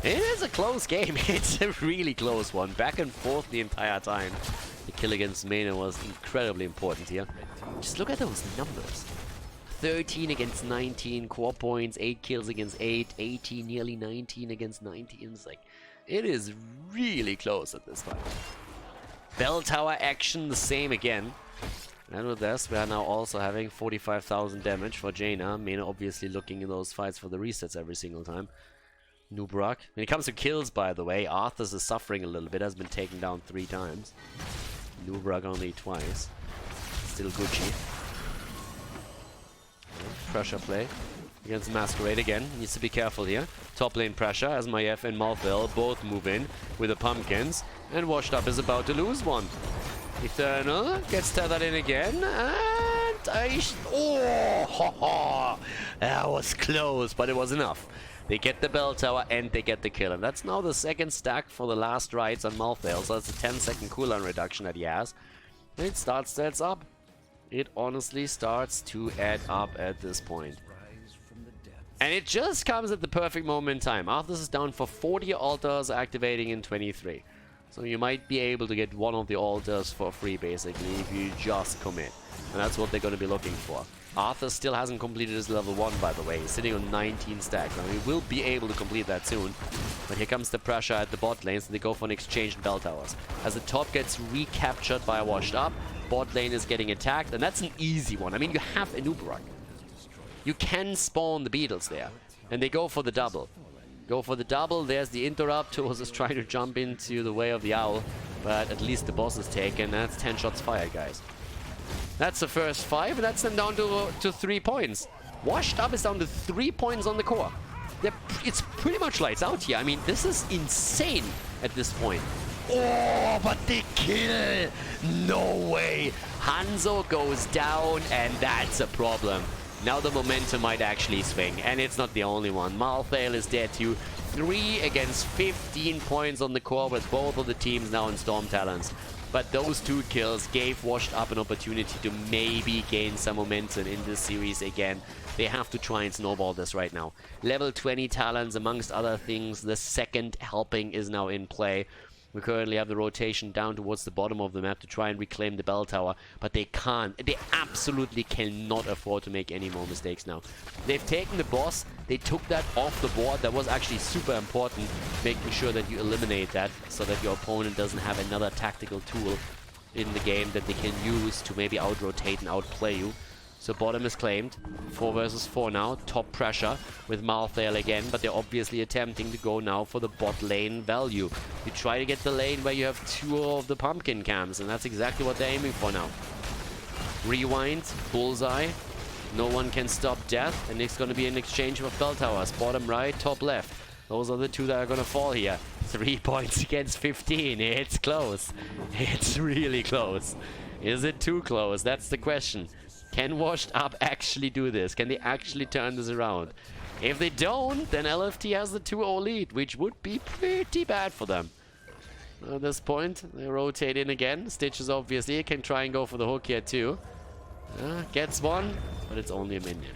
It is a close game. It's a really close one. Back and forth the entire time. The kill against Mena was incredibly important here. Just look at those numbers. 13 against 19 core points, 8 kills against 8, 18, nearly 19 against 19. It's like, it is really close at this time. Bell tower action, the same again. And with this, we are now also having 45,000 damage for Jaina. Mena obviously looking in those fights for the resets every single time. Nubrak. When it comes to kills, by the way, Arthas is suffering a little bit, has been taken down 3 times. Nubrak only twice. Still Gucci. Pressure play against Masquerade again. Needs to be careful here. Top lane pressure as Maiev and Malthael both move in with the pumpkins. And Washed Up is about to lose one. Eternal gets tethered in again. And oh, that was close, but it was enough. They get the bell tower and they get the kill. And that's now the second stack for the last rides on Malthael. So that's a 10-second cooldown reduction that he has. And it starts to add up. It honestly starts to add up at this point. And it just comes at the perfect moment in time. Arthas is down for 40 altars activating in 23. So you might be able to get one of the altars for free basically if you just commit. And that's what they're going to be looking for. Arthas still hasn't completed his level 1 by the way. He's sitting on 19 stacks. Now he will be able to complete that soon. But here comes the pressure at the bot lane, so they go for an exchange in bell towers. As the top gets recaptured by a Washed Up, bot lane is getting attacked, and that's an easy one. I mean, you have a Nubrak. You can spawn the beetles there. And they go for the double. Go for the double, there's the interrupt. Tools is trying to jump into the way of the owl. But at least the boss is taken. That's 10 shots fired, guys. That's the first 5, and that's them down to 3 points. Washed Up is down to 3 points on the core. It's pretty much lights out here. I mean, this is insane at this point. Oh, but the kill! No way! Hanzo goes down, and that's a problem. Now the momentum might actually swing, and it's not the only one. Malthael is dead too. 3 against 15 points on the core with both of the teams now in Storm Talons. But those 2 kills gave Washed Up an opportunity to maybe gain some momentum in this series again. They have to try and snowball this right now. Level 20 Talons, amongst other things, the second helping is now in play. We currently have the rotation down towards the bottom of the map to try and reclaim the bell tower, but they can't. They absolutely cannot afford to make any more mistakes now. They've taken the boss, they took that off the board. That was actually super important, making sure that you eliminate that so that your opponent doesn't have another tactical tool in the game that they can use to maybe out-rotate and outplay you. So bottom is claimed. 4 versus 4 now. Top pressure with Malthael again, but they're obviously attempting to go now for the bot lane value. You try to get the lane where you have 2 of the pumpkin cams, and that's exactly what they're aiming for now. Rewind, bullseye. No one can stop death, and it's going to be an exchange of bell towers. Bottom right, top left. Those are the 2 that are going to fall here. 3 points against 15. It's close. It's really close. Is it too close? That's the question. Can Washed Up actually do this? Can they actually turn this around? If they don't, then LFT has the 2-0 lead, which would be pretty bad for them. At this point, they rotate in again. Stitches obviously can try and go for the hook here too. Gets one, but it's only a minion.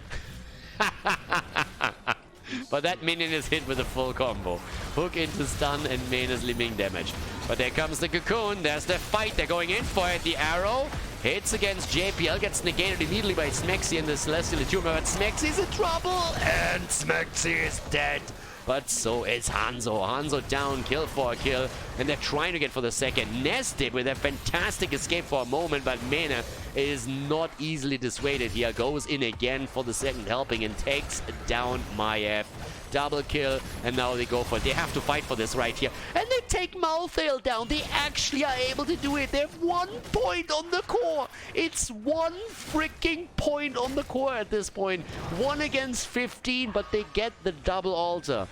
But that minion is hit with a full combo. Hook into stun and Mena's limiting damage. But there comes the cocoon. There's the fight. They're going in for it. The arrow hits against JPL. Gets negated immediately by Smexy and the Celestial Tumor. But Smexy's in trouble. And Smexy is dead. But so is Hanzo. Hanzo down, kill for a kill. And they're trying to get for the second. Nested with a fantastic escape for a moment. But Mena is not easily dissuaded here. Goes in again for the second helping and takes down Maiev. Double kill, and now they go for it. They have to fight for this right here. And they take Malthael down. They actually are able to do it. They have 1 point on the core. It's 1 freaking point on the core at this point. 1 against 15, but they get the double altar.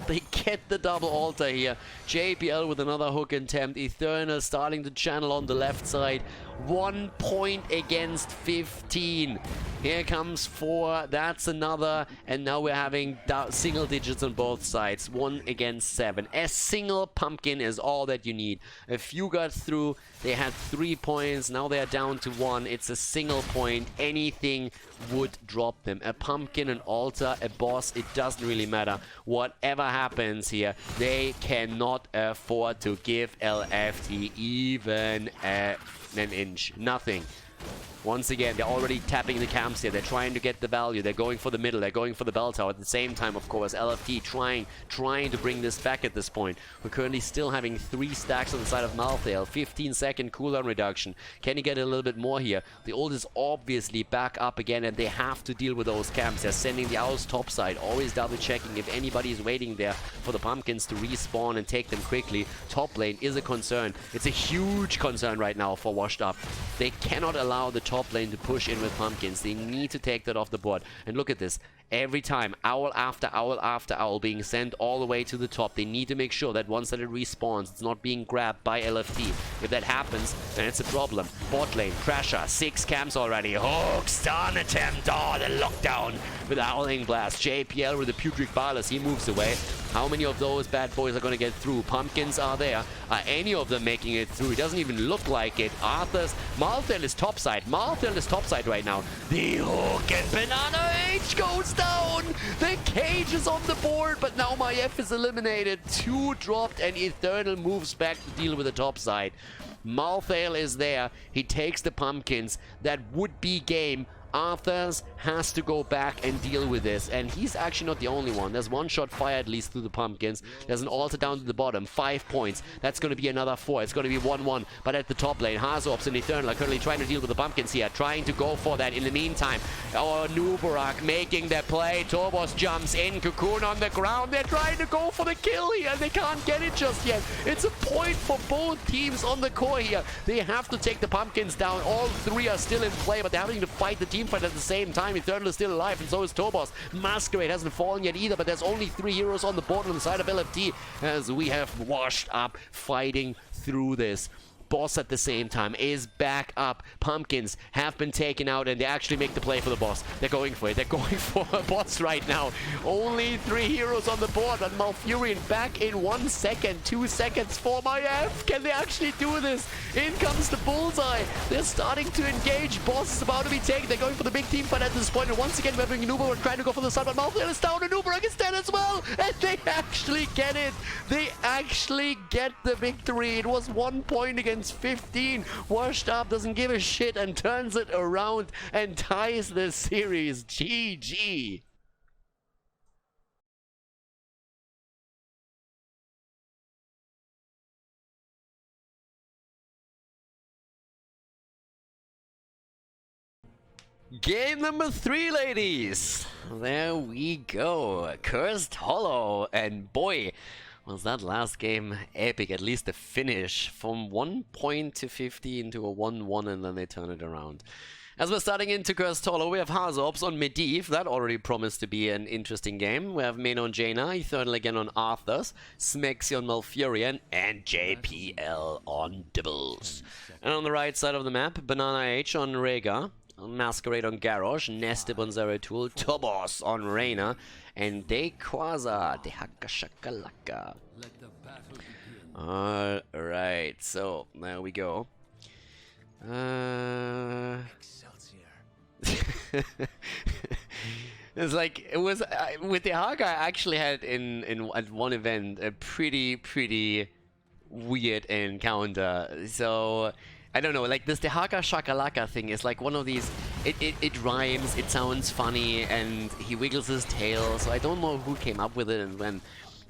They get the double altar here. JPL with another hook attempt. Eternal starting to channel on the left side. 1 point against 15. Here comes 4. That's another. And now we're having single digits on both sides. 1 against 7. A single pumpkin is all that you need. A few got through. They had 3 points. Now they're down to 1. It's a single point. Anything would drop them. A pumpkin, an altar, a boss. It doesn't really matter. Whatever happens here, they cannot afford to give LFT even an inch. Nothing. Once again, they're already tapping the camps here. They're trying to get the value. They're going for the middle. They're going for the bell tower. At the same time, of course, LFT trying to bring this back at this point. We're currently still having 3 stacks on the side of Malthael. 15-second cooldown reduction. Can he get a little bit more here? The ult is obviously back up again, and they have to deal with those camps. They're sending the owls topside. Always double-checking if anybody is waiting there for the pumpkins to respawn and take them quickly. Top lane is a concern. It's a huge concern right now for Washed Up. They cannot allow the top lane to push in with pumpkins. They need to take that off the board. And look at this. Every time, owl after owl after owl being sent all the way to the top. They need to make sure that once that it respawns, it's not being grabbed by LFT. If that happens, then it's a problem. Bot lane, Crasher, 6 camps already. Hook, stun attempt. Oh, the lockdown with the Howling Blast. JPL with the Putrid Ballas. He moves away. How many of those bad boys are going to get through? Pumpkins are there. Are any of them making it through? It doesn't even look like it. Arthur's... Malthael is topside. Malthael is topside right now. The hook and Banana H goes down. The cage is on the board, but now my F is eliminated. 2 dropped and Eternal moves back to deal with the topside. Malthael is there. He takes the pumpkins. That would be game. Arthur's has to go back and deal with this, and he's actually not the only one. There's 1 shot fire at least through the pumpkins. There's an altar down to the bottom, 5 points. That's going to be another 4. It's going to be 1-1, but at the top lane, Hazops and Eternal are currently trying to deal with the pumpkins here, trying to go for that. In the meantime, our Nubarak making their play. Tobos jumps in, Cocoon on the ground. They're trying to go for the kill here, and they can't get it just yet. It's a point for both teams on the core here. They have to take the pumpkins down. All 3 are still in play, but they're having to fight the team fight at the same time. Eternal is still alive, and so is Tobos. Masquerade hasn't fallen yet either, but there's only 3 heroes on the board on the side of LFT as we have Washed Up fighting through this. Boss at the same time is back up. Pumpkins have been taken out, and they actually make the play for the boss. They're going for it. They're going for a boss right now. Only 3 heroes on the board, and Malfurion back in 1 second. 2 seconds for my F. Can they actually do this? In comes the bullseye. They're starting to engage. Boss is about to be taken. They're going for the big team fight at this point, and once again we're having Nubarak trying to go for the sun, but Malfurion is down, and Nubarak is dead as well, and they actually get it. They actually get the victory. It was 1 point against 15. Washed Up doesn't give a shit and turns it around and ties the series. GG. Game number 3, ladies. There we go. Cursed Hollow, and boy, was that last game epic. At least the finish from 1 point to 15 to a 1-1, and then they turn it around. As we're starting into Cursed Hollow, we have Hazops on Medivh. That already promised to be an interesting game. We have Mena on Jaina, Eternal again on Arthas, Smexy on Malfurion, and JPL on Dibbles. And on the right side of the map, Banana H on Rhaegar, Masquerade on Garrosh, Nestib on Zeratul, Tobos on Reyna, and Quasar, Dehaka Shakalaka. Alright, so there we go. It's like, it was, with Dehaka I actually had at one event a pretty weird encounter. So I don't know, like this Dehaka Shakalaka thing is like one of these, it rhymes, it sounds funny, and he wiggles his tail, so I don't know who came up with it and when,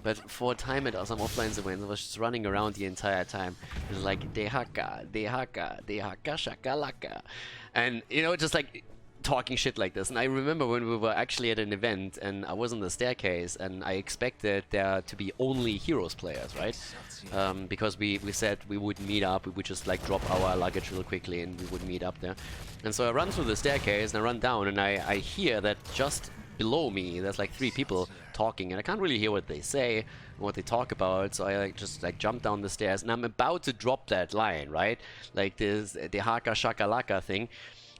but for a time at some offline events, I was just running around the entire time. It was like Dehaka Shakalaka, and you know, just like talking shit like this. And I remember when we were actually at an event and I was on the staircase and I expected there to be only Heroes players, right? Because we said we would meet up, we would just like drop our luggage real quickly and we would meet up there. And so I run through the staircase and I run down and I hear that just below me. There's like 3 people talking, and I can't really hear what they say, what they talk about. So I just jump down the stairs, and I'm about to drop that line, right? Like this, the haka shakalaka thing.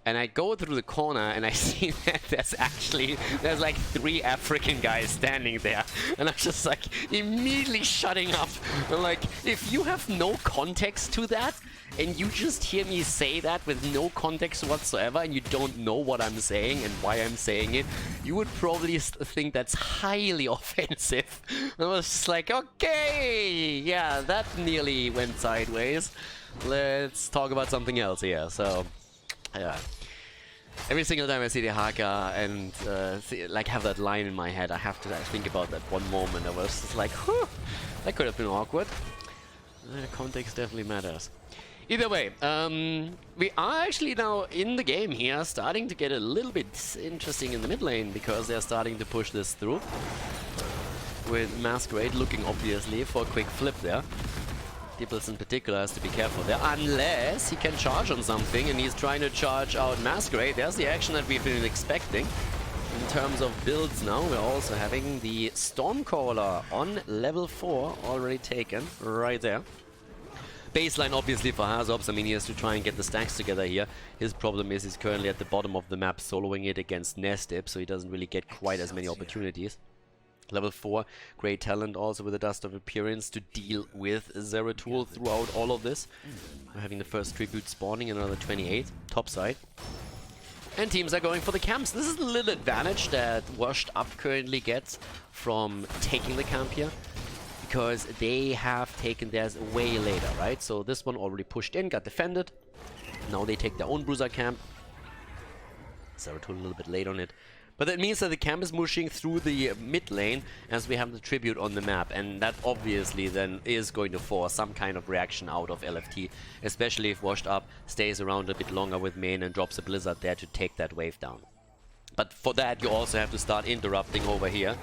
And I go through the corner and I see that there's like 3 African guys standing there. And I'm just like immediately shutting up. I'm like, if you have no context to that, and you just hear me say that with no context whatsoever, and you don't know what I'm saying and why I'm saying it, you would probably think that's highly offensive. I was just like, okay, yeah, that nearly went sideways. Let's talk about something else here. So, yeah. Every single time I see the haka and like have that line in my head, I have to think about that one moment. I was just like, whew, that could have been awkward. Context definitely matters. Either way, we are actually now in the game here, starting to get a little bit interesting in the mid lane, because they're starting to push this through. With Masquerade looking obviously for a quick flip there. Dibbles in particular has to be careful there, unless he can charge on something, and he's trying to charge out Masquerade. There's the action that we've been expecting. In terms of builds now, we're also having the Stormcaller on level 4 already taken, right there. Baseline obviously for Hazops. I mean, he has to try and get the stacks together here. His problem is he's currently at the bottom of the map, soloing it against Nestip, so he doesn't really get quite as many opportunities. Level 4, great talent also with the Dust of Appearance to deal with Zeratul throughout all of this. We're having the first tribute spawning, another 28, top side. And teams are going for the camps. This is a little advantage that Washed Up currently gets from taking the camp here, because they have taken theirs way later, right? So this one already pushed in, got defended. Now they take their own bruiser camp. Zeratul a little bit late on it. But that means that the camp is pushing through the mid lane as we have the tribute on the map, and that obviously then is going to force some kind of reaction out of LFT, especially if Washed Up stays around a bit longer with main and drops a Blizzard there to take that wave down. But for that you also have to start interrupting over here.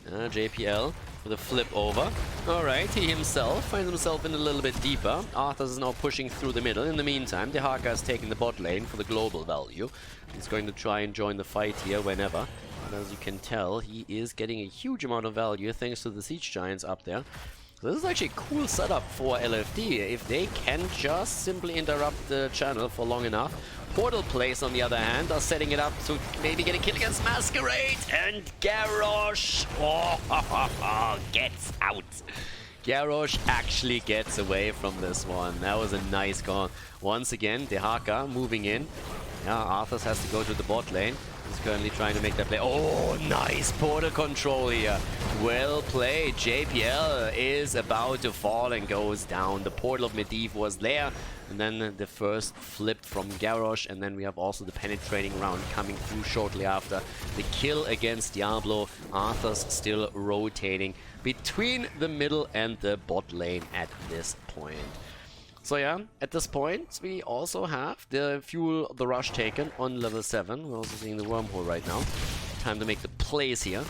JPL with a flip over. Alright, he himself finds himself in a little bit deeper. Arthas is now pushing through the middle. In the meantime, the Haka is taking the bot lane for the global value. He's going to try and join the fight here whenever. And as you can tell, he is getting a huge amount of value thanks to the Siege Giants up there. So this is actually a cool setup for LFD. If they can just simply interrupt the channel for long enough. Portal plays, on the other hand, are setting it up to maybe get a kill against Masquerade, and Garrosh gets out. Garrosh actually gets away from this one. That was a nice call. Once again, Dehaka moving in. Yeah, Arthas has to go to the bot lane. He's currently trying to make that play. Oh, nice portal control here. Well played. JPL is about to fall and goes down. The portal of Medivh was there. And then the first flip from Garrosh, and then we have also the penetrating round coming through shortly after. The kill against Diablo. Arthas still rotating between the middle and the bot lane at this point. So yeah, at this point we also have the Fuel the Rush taken on level 7. We're also seeing the wormhole right now. Time to make the plays here.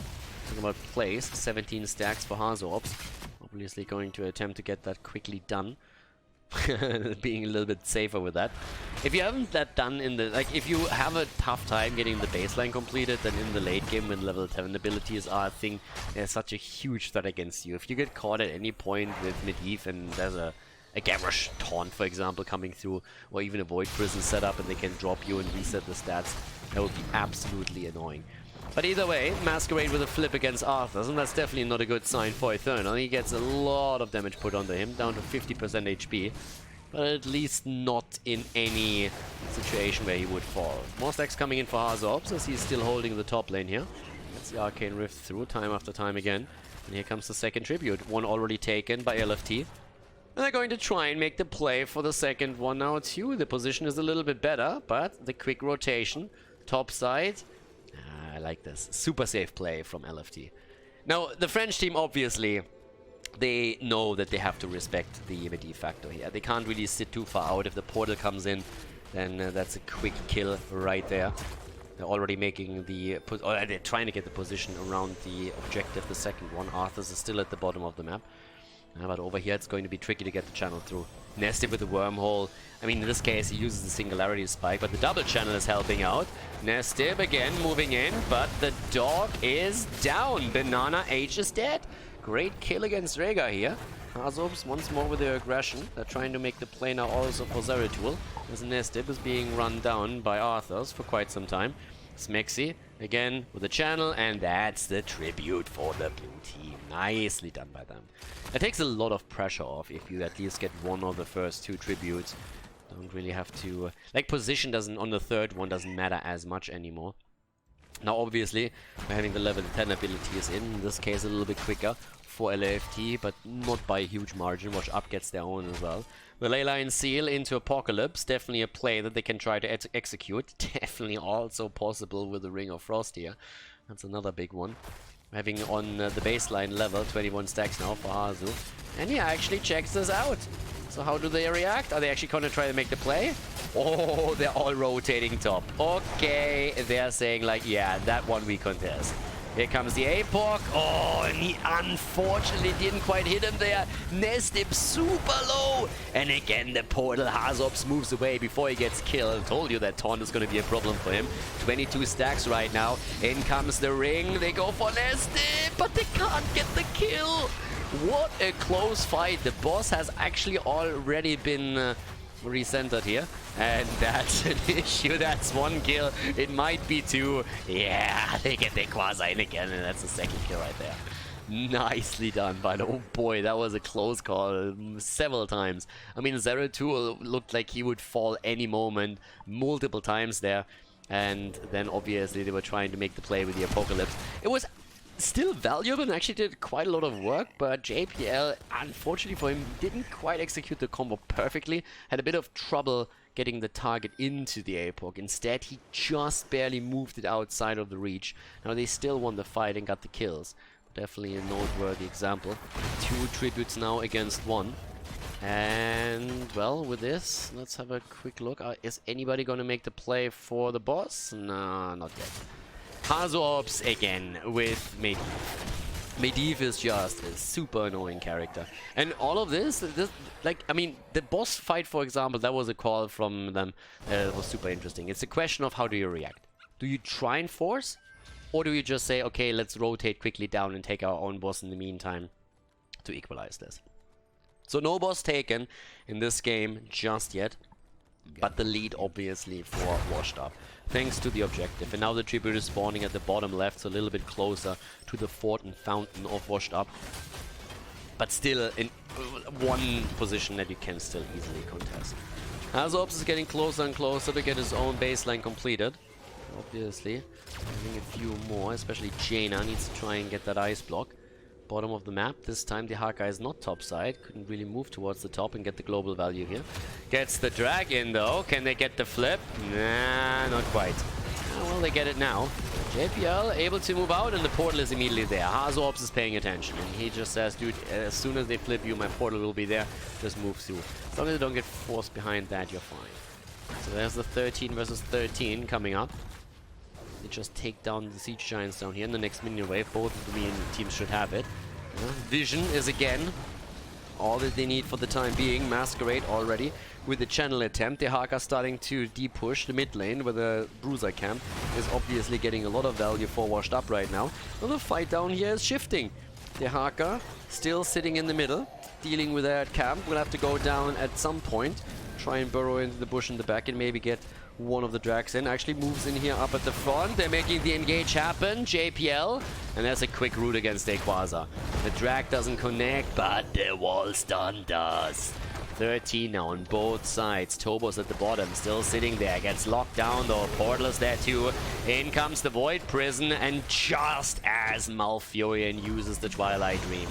Talking about plays, 17 stacks for Hazops. Obviously going to attempt to get that quickly done. Being a little bit safer with that. If you haven't that done in the, like, if you have a tough time getting the baseline completed, then in the late game when level 7 abilities are a thing, there's such a huge threat against you. If you get caught at any point with Medivh and there's a Garrosh taunt, for example, coming through, or even a Void Prison setup and they can drop you and reset the stats, that would be absolutely annoying. But either way, Masquerade with a flip against Arthas, and that's definitely not a good sign for Eternal. He gets a lot of damage put onto him, down to 50% HP, but at least not in any situation where he would fall. More stacks coming in for Hazops as he's still holding the top lane here. That's the Arcane Rift through time after time again. And here comes the second tribute, one already taken by LFT. And they're going to try and make the play for the second one now too. The position is a little bit better, but the quick rotation, top side. I like this. Super safe play from LFT. Now, the French team, obviously, they know that they have to respect the Medivh factor here. They can't really sit too far out. If the portal comes in, then that's a quick kill right there. They're already making the... or they're trying to get the position around the objective, the second one. Arthas is still at the bottom of the map. But over here it's going to be tricky to get the channel through. Nested with the wormhole. I mean, in this case, he uses the singularity spike, but the double channel is helping out. Nested again moving in, but the dog is down. Banana H is dead. Great kill against Rhaegar here. Hazops once more with their aggression. They're trying to make the play now also for Zeratul, as Nested is being run down by Arthurs for quite some time. Smexy again with the channel, and that's the tribute for the blue team. Nicely done by them. It takes a lot of pressure off if you at least get one of the first 2 tributes. Don't really have to... like, position doesn't on the third one doesn't matter as much anymore. Now, obviously, we're having the level 10 abilities in this case a little bit quicker for LFT, but not by a huge margin. Washed Up gets their own as well. The Leyline Seal into Apocalypse, definitely a play that they can try to execute. Definitely also possible with the Ring of Frost here. That's another big one. Having on the baseline level 21 stacks now for Hazu. And he actually checks this out. So how do they react? Are they actually going to try to make the play? Oh, they're all rotating top. Okay, they're saying like, yeah, that one we contest. Here comes the APOC. Oh, and he unfortunately didn't quite hit him there. Nested super low. And again, the portal Hazops moves away before he gets killed. Told you that taunt is going to be a problem for him. 22 stacks right now. In comes the ring. They go for Nested, but they can't get the kill. What a close fight. The boss has actually already been recentered here. And that's an issue. That's 1 kill. It might be 2. Yeah, they get their Quasi in again, and that's the 2nd kill right there. Nicely done, but oh boy, that was a close call several times. I mean, Zeratul looked like he would fall any moment, multiple times there. And then obviously they were trying to make the play with the Apocalypse. It was still valuable and actually did quite a lot of work, but JPL, unfortunately for him, didn't quite execute the combo perfectly. Had a bit of trouble getting the target into the APOC. Instead, he just barely moved it outside of the reach. Now, they still won the fight and got the kills. Definitely a noteworthy example. 2 tributes now against 1. And, well, with this, let's have a quick look. Is anybody going to make the play for the boss? Nah, not yet. Hazops again with Medivh. Medivh is just a super annoying character. And all of this, like, I mean, the boss fight, for example, that was a call from them. That was super interesting. It's a question of how do you react. Do you try and force? Or do you just say, okay, let's rotate quickly down and take our own boss in the meantime to equalize this? So no boss taken in this game just yet. But the lead obviously for Washed Up, thanks to the objective. And now the tribute is spawning at the bottom left, so a little bit closer to the fort and fountain of Washed Up. But still in one position that you can still easily contest. Hazops is getting closer and closer to get his own baseline completed. Obviously, having a few more, especially Jaina needs to try and get that ice block. Bottom of the map. This time the Haka is not top side. Couldn't really move towards the top and get the global value here. Gets the drag in though. Can they get the flip? Nah, not quite. Oh, well, they get it now. JPL able to move out and the portal is immediately there. Hazops is paying attention and he just says, dude, as soon as they flip you, my portal will be there. Just move through. As long as they don't get forced behind that, you're fine. So there's the 13 versus 13 coming up. They just take down the Siege Giants down here in the next minion wave. Both of the minion teams should have it. Vision is again all that they need for the time being. Masquerade already with the channel attempt. The Haka starting to de-push the mid lane where the Bruiser camp is obviously getting a lot of value for Washed Up right now. Well, the fight down here is shifting. The Haka still sitting in the middle, dealing with that camp. Will have to go down at some point. Try and burrow into the bush in the back and maybe get one of the drags in. Actually moves in here up at the front. They're making the engage happen. JPL. And there's a quick route against Quasar. The drag doesn't connect, but the wall stun does. 13 now on both sides. Tobos at the bottom, still sitting there. Gets locked down though. Portal is there too. In comes the Void Prison. And just as Malfurion uses the Twilight Dream.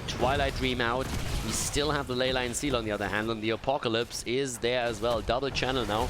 Twilight Dream out. We still have the Leyline Seal on the other hand. And the Apocalypse is there as well. Double channel now.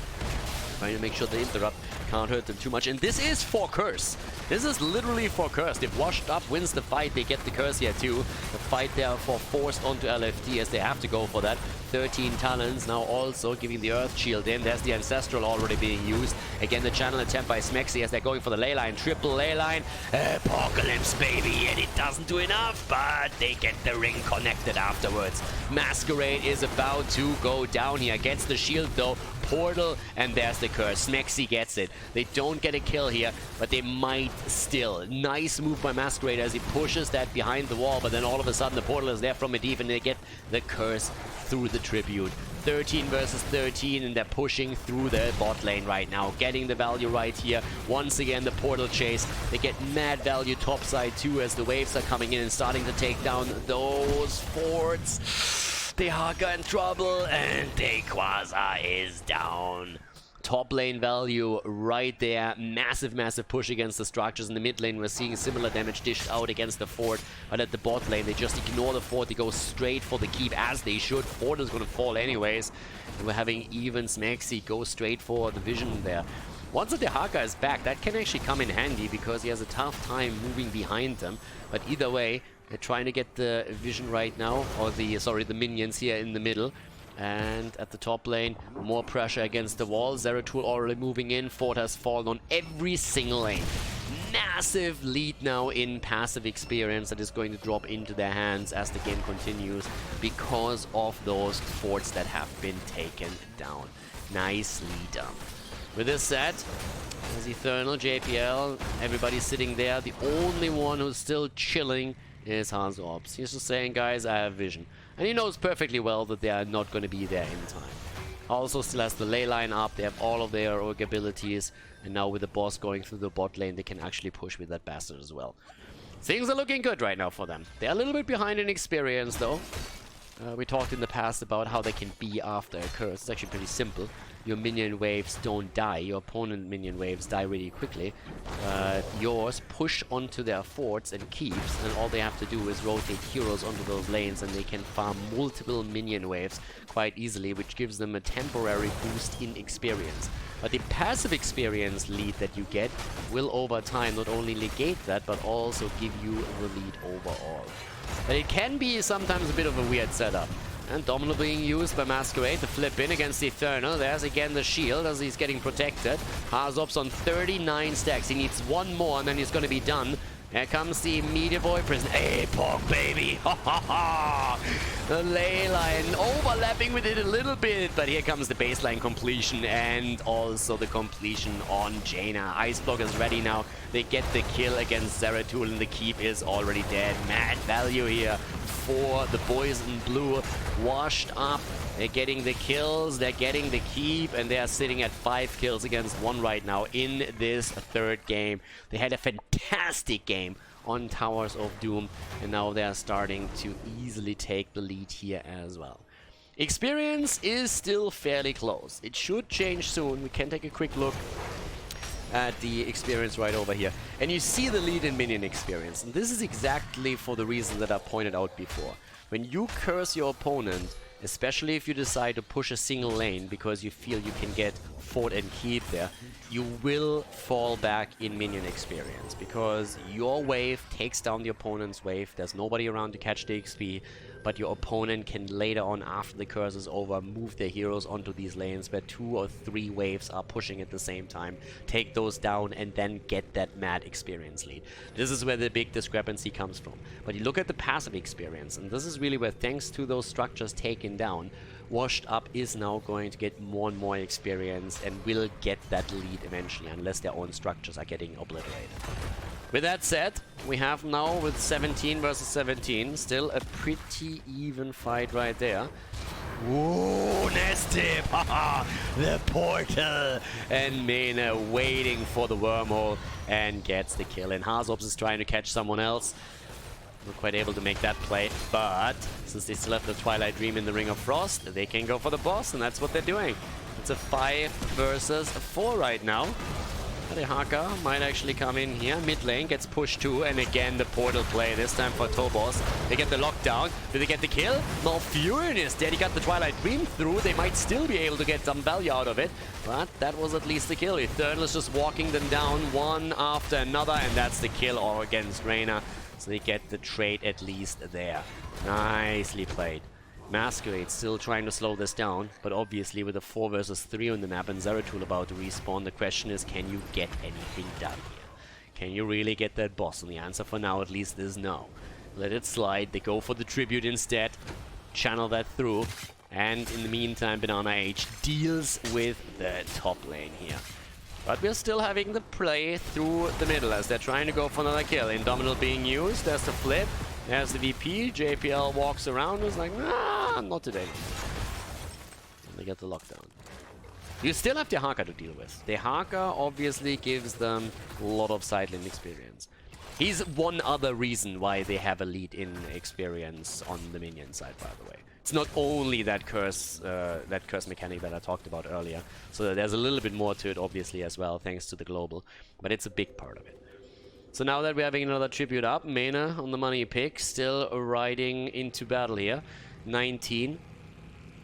Trying to make sure the interrupt can't hurt them too much. And this is for Curse. This is literally for Curse. If Washed Up wins the fight, they get the Curse here too. The fight therefore forced onto LFT as they have to go for that. 13 talents now also giving the Earth Shield in. There's the Ancestral already being used. Again, the channel attempt by Smexy as they're going for the ley line. Triple ley line. Apocalypse, baby. And it doesn't do enough, but they get the ring connected afterwards. Masquerade is about to go down here. Gets the shield though. Portal, and there's the curse. Smexy gets it. They don't get a kill here, but they might still. Nice move by Masquerade as he pushes that behind the wall, but then all of a sudden the portal is there from Medivh and they get the curse through the Tribute. 13 versus 13, and they're pushing through the bot lane right now, getting the value right here. Once again, the portal chase. They get mad value topside too as the waves are coming in and starting to take down those forts. The Haka in trouble, and the Quasar is down. Top lane value right there. Massive, massive push against the structures. In the mid lane, we're seeing similar damage dished out against the fort. But at the bot lane, they just ignore the fort. They go straight for the keep, as they should. Fort is going to fall anyways. And we're having even Smexy go straight for the vision there. Once the Haka is back, that can actually come in handy because he has a tough time moving behind them. But either way, they're trying to get the vision right now, or the minions here in the middle. And at the top lane, more pressure against the wall. Zeratul already moving in. Fort has fallen on every single lane. Massive lead now in passive experience that is going to drop into their hands as the game continues because of those forts that have been taken down. Nicely done. With this said, there's Eternal, JPL, everybody's sitting there. The only one who's still chilling is Khaldor. He's just saying, guys, I have vision. And he knows perfectly well that they are not going to be there in time. Also still has the ley line up. They have all of their heroic abilities. And now with the boss going through the bot lane, they can actually push with that bastard as well. Things are looking good right now for them. They're a little bit behind in experience, though. We talked in the past about how they can be after a curse. It's actually pretty simple. Your minion waves don't die. Your opponent minion waves die really quickly. Yours push onto their forts and keeps, and all they have to do is rotate heroes onto those lanes, and they can farm multiple minion waves quite easily, which gives them a temporary boost in experience. But the passive experience lead that you get will over time not only negate that, but also give you the lead overall. But it can be sometimes a bit of a weird setup. And Domino being used by Masquerade to flip in against the Eternal. There's again the shield as he's getting protected. Khaldor's on 39 stacks. He needs one more and then he's going to be done. Here comes the immediate void prison. Hey, pork baby! Ha ha ha! The ley line overlapping with it a little bit, but here comes the baseline completion and also the completion on Jaina. Ice block is ready now. They get the kill against Zeratul and the keep is already dead. Mad value here for the boys in blue. Washed up. They're getting the kills, they're getting the keep, and they are sitting at 5 kills against 1 right now in this third game. They had a fantastic game on Towers of Doom, and now they are starting to easily take the lead here as well. Experience is still fairly close. It should change soon. We can take a quick look at the experience right over here. And you see the lead in minion experience. And this is exactly for the reason that I pointed out before. When you curse your opponent, especially if you decide to push a single lane because you feel you can get fort and keep there, you will fall back in minion experience because your wave takes down the opponent's wave. There's nobody around to catch the XP, but your opponent can later on, after the curse is over, move their heroes onto these lanes where 2 or 3 waves are pushing at the same time, take those down, and then get that mad experience lead. This is where the big discrepancy comes from. But you look at the passive experience, and this is really where, thanks to those structures taken down, Washed Up is now going to get more and more experience and will get that lead eventually, unless their own structures are getting obliterated. With that said, we have now with 17 versus 17, still a pretty even fight right there. Ooh, Nestip! Haha! The portal! And Mena waiting for the wormhole and gets the kill. And Khaldor is trying to catch someone else. Not quite able to make that play, but since they still have the Twilight Dream in the Ring of Frost, they can go for the boss, and that's what they're doing. It's a 5 versus 4 right now. The Haka might actually come in here. Mid lane gets pushed too, and again the portal play, this time for Tobos. They get the lockdown. Do they get the kill? Malfurion is dead. He got the Twilight Dream through. They might still be able to get some value out of it, but that was at least the kill. Eternal is just walking them down one after another, and that's the kill all against Reyna. So they get the trade at least there. Nicely played. Masquerade still trying to slow this down, but obviously with a 4 versus 3 on the map and Zeratul about to respawn, the question is, can you get anything done here? Can you really get that boss? And the answer for now at least is no. Let it slide. They go for the tribute instead. Channel that through. And in the meantime, Banana H deals with the top lane here. But we're still having the play through the middle as they're trying to go for another kill. Indomitable being used. There's the flip. There's the VP. JPL walks around and is like, nah, not today. And they get the lockdown. You still have the Haka to deal with. The Haka obviously gives them a lot of side lane experience. He's one other reason why they have a lead in experience on the minion side, by the way. It's not only that curse mechanic that I talked about earlier. So there's a little bit more to it, obviously, as well, thanks to the global. But it's a big part of it. So now that we're having another tribute up, Mena on the money pick, still riding into battle here. 19.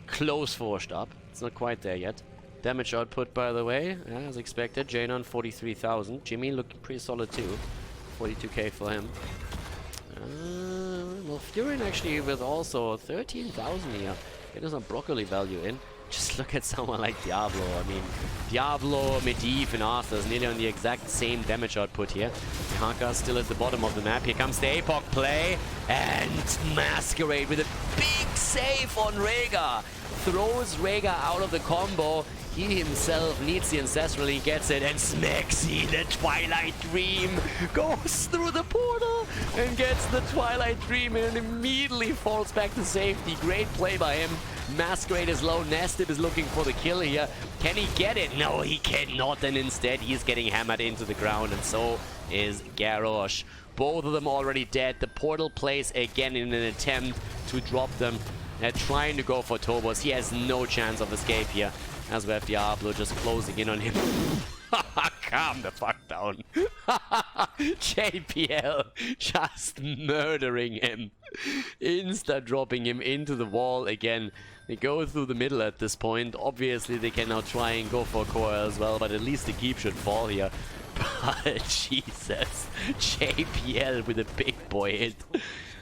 Close for Washed Up. It's not quite there yet. Damage output, by the way, as expected. Jaina on 43,000. Jimmy looking pretty solid too. 42k for him. Well, Furion actually with also 13,000 here. Getting some broccoli value in. Just look at someone like Diablo. I mean, Diablo, Medivh, and Arthur is nearly on the exact same damage output here. Haka still at the bottom of the map. Here comes the APOC play. And Masquerade with a big save on Rhaegar. Throws Rhaegar out of the combo. He himself needs the Ancestral, he gets it, and Smexy, the Twilight Dream, goes through the portal and gets the Twilight Dream and immediately falls back to safety. Great play by him. Masquerade is low, Nestib is looking for the kill here. Can he get it? No, he cannot, and instead he's getting hammered into the ground, and so is Garrosh. Both of them already dead. The portal plays again in an attempt to drop them. They're trying to go for Tobos. He has no chance of escape here, as we have Diablo just closing in on him. Calm the fuck down. JPL just murdering him. Insta-dropping him into the wall again. They go through the middle at this point. Obviously, they can now try and go for a core as well, but at least the keep should fall here. But Jesus, JPL with a big boy hit.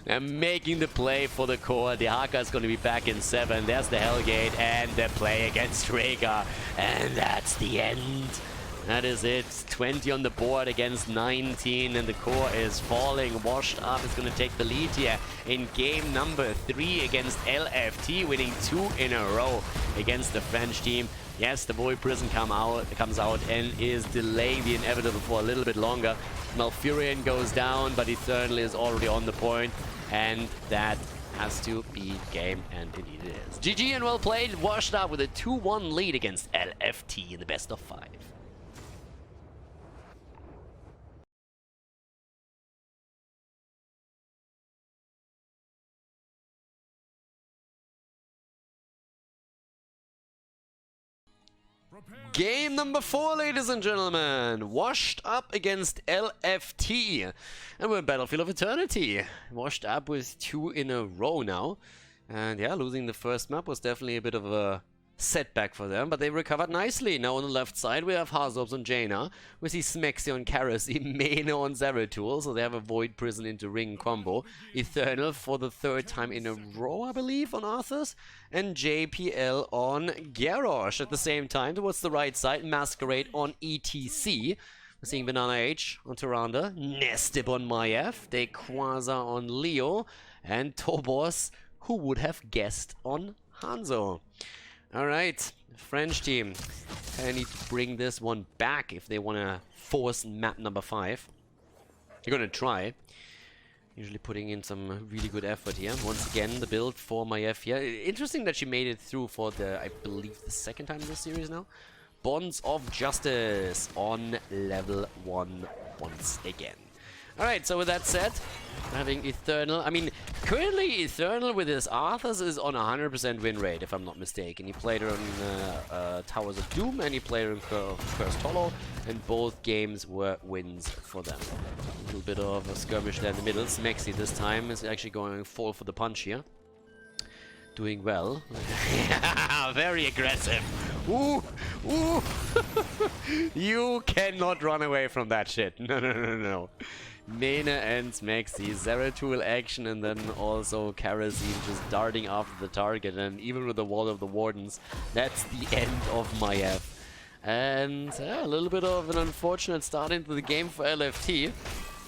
And making the play for the core. The Haka is going to be back in 7. There's the Hellgate and the play against Rhaegar. And that's the end. That is it. 20 on the board against 19. And the core is falling. Washed Up is going to take the lead here in game number 3 against LFT. Winning 2 in a row against the French team. Yes, the Void Prison comes out and is delaying the inevitable for a little bit longer. Malfurion goes down, but Eternal is already on the point. And that has to be game, and indeed it is. GG and well played. Washed Up with a 2-1 lead against LFT in the best of 5. Game number 4, ladies and gentlemen. Washed Up against LFT. And we're in Battlefield of Eternity. Washed Up with 2 in a row now. And yeah, losing the first map was definitely a bit of a setback for them, but they recovered nicely. Now on the left side we have Harzobs on Jaina. We see Smexy on Karasi, Mena on Zeratul, so they have a Void Prison into Ring combo. Eternal for the 3rd time in a row, I believe, on Arthur's. And JPL on Garrosh at the same time. Towards the right side, Masquerade on ETC. We're seeing Banana H on Tyrande, Nestib on Maiev, Dequaza on Leo, and Tobos, who would have guessed, on Hanzo. Alright, French team. I need to bring this one back if they want to force map number 5. They're going to try. Usually putting in some really good effort here. Once again, the build for Maiev here. Interesting that she made it through for the, I believe, the 2nd time in this series now. Bonds of Justice on level 1 once again. Alright, so with that said, having Eternal, I mean, currently Eternal with his Arthas is on 100% win rate, if I'm not mistaken. He played her on Towers of Doom and he played her on Cursed Hollow, and both games were wins for them. A little bit of a skirmish there in the middle. Smexy this time is actually going full for the punch here. Doing well. Very aggressive. Ooh! Ooh! You cannot run away from that shit. No, no, no, no. Mena and Smexy, Zeratul action, and then also Kerosene just darting after the target, and even with the Wall of the Wardens, that's the end of my F. And a little bit of an unfortunate start into the game for LFT.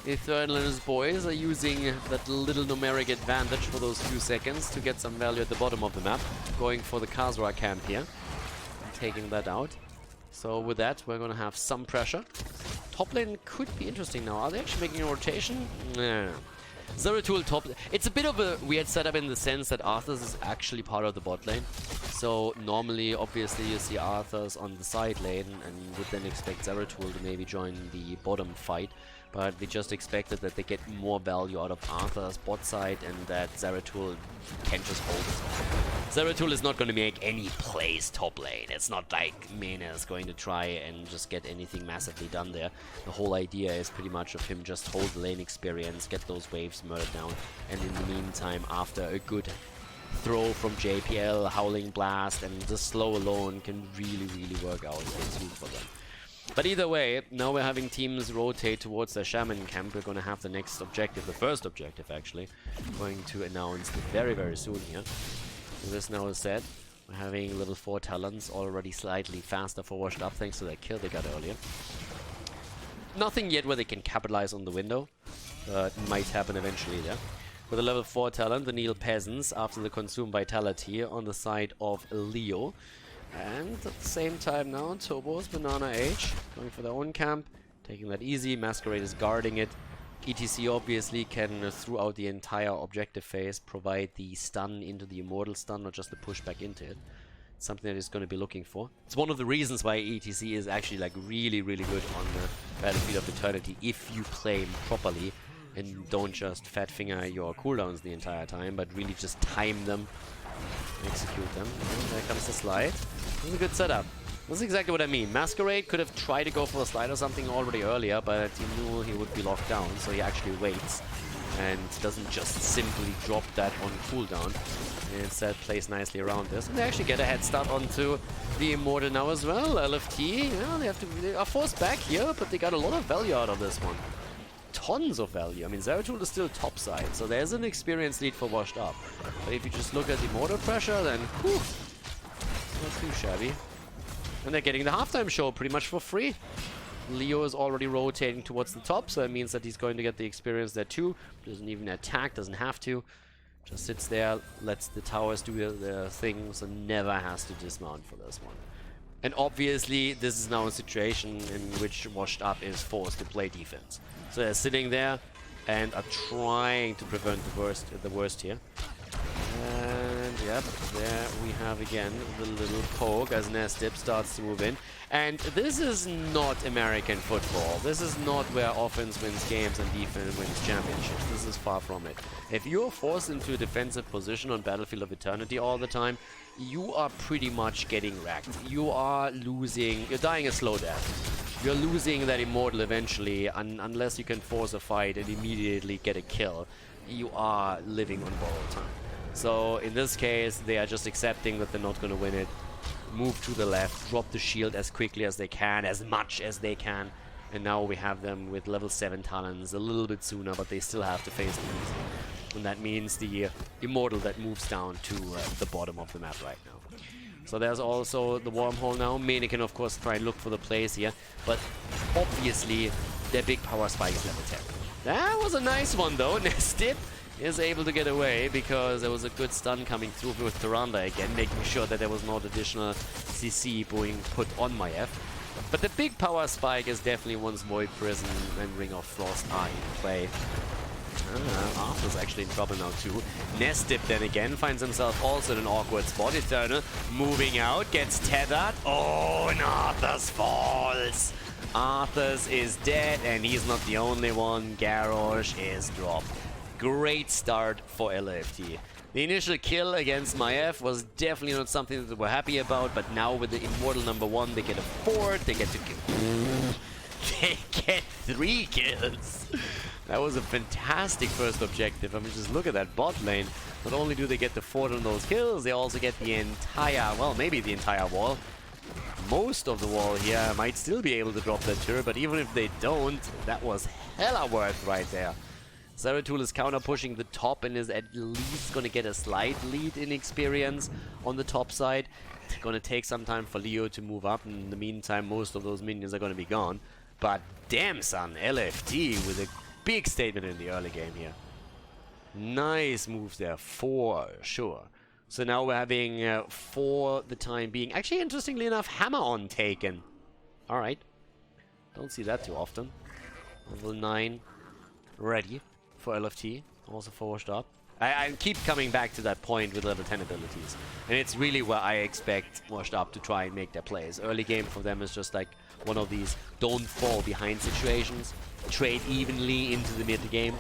Eternal and his boys are using that little numeric advantage for those few seconds to get some value at the bottom of the map, going for the Khaldor camp here, and taking that out. So with that, we're gonna have some pressure. Top lane could be interesting now. Are they actually making a rotation? No. Zeratul top. It's a bit of a weird setup in the sense that Arthas is actually part of the bot lane. So normally, obviously, you see Arthas on the side lane and would then expect Zeratul to maybe join the bottom fight. But we just expected that they get more value out of Arthas bot side and that Zeratul can just hold it. Zeratul is not going to make any plays top lane. It's not like Mena is going to try and just get anything massively done there. The whole idea is pretty much of him just hold the lane experience, get those waves murdered down, and in the meantime, after a good throw from JPL, Howling Blast, and the slow alone can really, really work out against you for them. But either way, now we're having teams rotate towards their Shaman camp. We're going to have the next objective, the first objective actually, going to announce very, very soon here. So this now is said. We're having level 4 talents already slightly faster for Washed Up thanks to that kill they got earlier. Nothing yet where they can capitalize on the window, but might happen eventually there. With a level 4 talent, the Neil Peasants after the Consume Vitality on the side of Leo. And at the same time now, Tobos, Banana Age, going for their own camp, taking that easy. Masquerade is guarding it. ETC obviously can, throughout the entire objective phase, provide the stun into the Immortal stun, not just the pushback into it. It's something that is going to be looking for. It's one of the reasons why ETC is actually like really, really good on the Battlefield of Eternity if you play him properly and don't just fat finger your cooldowns the entire time, but really just time them, execute them. And there comes the slide. This is a good setup. This is exactly what I mean. Masquerade could have tried to go for a slide or something already earlier, but he knew he would be locked down, so he actually waits and doesn't just simply drop that on cooldown. Instead plays nicely around this. And they actually get a head start onto the Immortal now as well. LFT, yeah, they are forced back here, but they got a lot of value out of this one. Tons of value. I mean, Zeratul is still top side, so there's an experience lead for Washed Up. But if you just look at the Immortal pressure, then whew, not too shabby. And they're getting the halftime show pretty much for free. Leo is already rotating towards the top, so that means that he's going to get the experience there too. Doesn't even attack, doesn't have to. Just sits there, lets the towers do their thing, so never has to dismount for this one. And obviously, this is now a situation in which Washed Up is forced to play defense. So they're sitting there and are trying to prevent the worst here. And yep, there we have again the little poke as Nestip starts to move in. And this is not American football. This is not where offense wins games and defense wins championships. This is far from it. If you're forced into a defensive position on Battlefield of Eternity all the time, you are pretty much getting wrecked. You are losing, you're dying a slow death. You're losing that Immortal eventually, unless you can force a fight and immediately get a kill. You are living on borrowed time. So in this case, they are just accepting that they're not going to win it. Move to the left, drop the shield as quickly as they can, as much as they can. And now we have them with level 7 talents a little bit sooner, but they still have to face them easy. And that means the Immortal that moves down to the bottom of the map right now. So there's also the wormhole now. Mena can of course try and look for the plays here, but obviously their big power spike is level 10. That was a nice one though. Nestip is able to get away because there was a good stun coming through with Tyrande again, making sure that there was not additional CC being put on my F. But the big power spike is definitely once Void Prison and Ring of Frost are in play. Arthur's actually in trouble now too. Nestip then again finds himself also in an awkward spot. Eternal moving out, gets tethered. Oh, and Arthur's falls. Arthas is dead, and he's not the only one. Garrosh is dropped. Great start for LFT. The initial kill against Maiev was definitely not something that we're happy about, but now with the Immortal #1, they get a 4th, they get to kill. They get 3 kills. That was a fantastic first objective. I mean, just look at that bot lane. Not only do they get the 4th on those kills, they also get the entire, well, maybe the entire wall. Most of the wall here might still be able to drop that turret, but even if they don't, that was hella worth right there. Zeratul is counter pushing the top and is at least going to get a slight lead in experience on the top side. It's going to take some time for Leo to move up. In the meantime, most of those minions are going to be gone. But damn son, LFT with a big statement in the early game here. Nice moves there, for sure. So now we're having, for the time being, actually interestingly enough, Hammer on taken. Alright. Don't see that too often. Level 9 ready for LFT, also for Washed Up. I keep coming back to that point with level 10 abilities. And it's really where I expect Washed Up to try and make their plays. Early game for them is just like one of these don't fall behind situations. Trade evenly into the mid game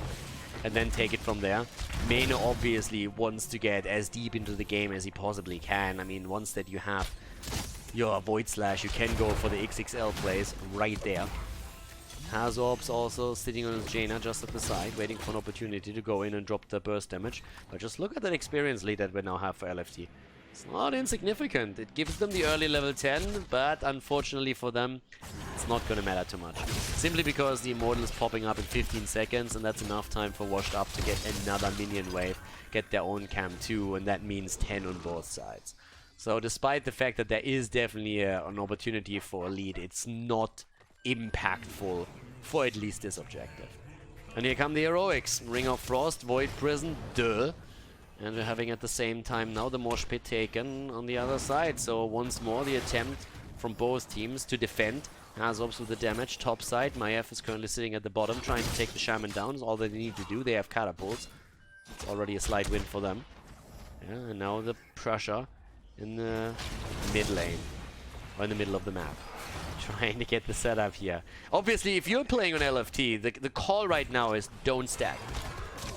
and then take it from there. Mena obviously wants to get as deep into the game as he possibly can. I mean, once that you have your Void Slash, you can go for the XXL plays right there. Hazorps also sitting on his Jaina just at the side, waiting for an opportunity to go in and drop the burst damage. But just look at that experience lead that we now have for LFT. It's not insignificant. It gives them the early level 10, but unfortunately for them, it's not going to matter too much. Simply because the Immortal is popping up in 15 seconds, and that's enough time for Washed Up to get another minion wave, get their own cam too, and that means 10 on both sides. So despite the fact that there is definitely an opportunity for a lead, it's not impactful for at least this objective. And here come the heroics. Ring of Frost, Void Prison, duh. And we're having at the same time now the Mosh Pit taken on the other side. So once more the attempt from both teams to defend. Hazorps with the damage, top side. Maiev is currently sitting at the bottom trying to take the Shaman down. It's all they need to do. They have catapults. It's already a slight win for them. Yeah, and now the pressure in the mid lane. Or in the middle of the map. Trying to get the setup here. Obviously, if you're playing on LFT, the call right now is don't stack.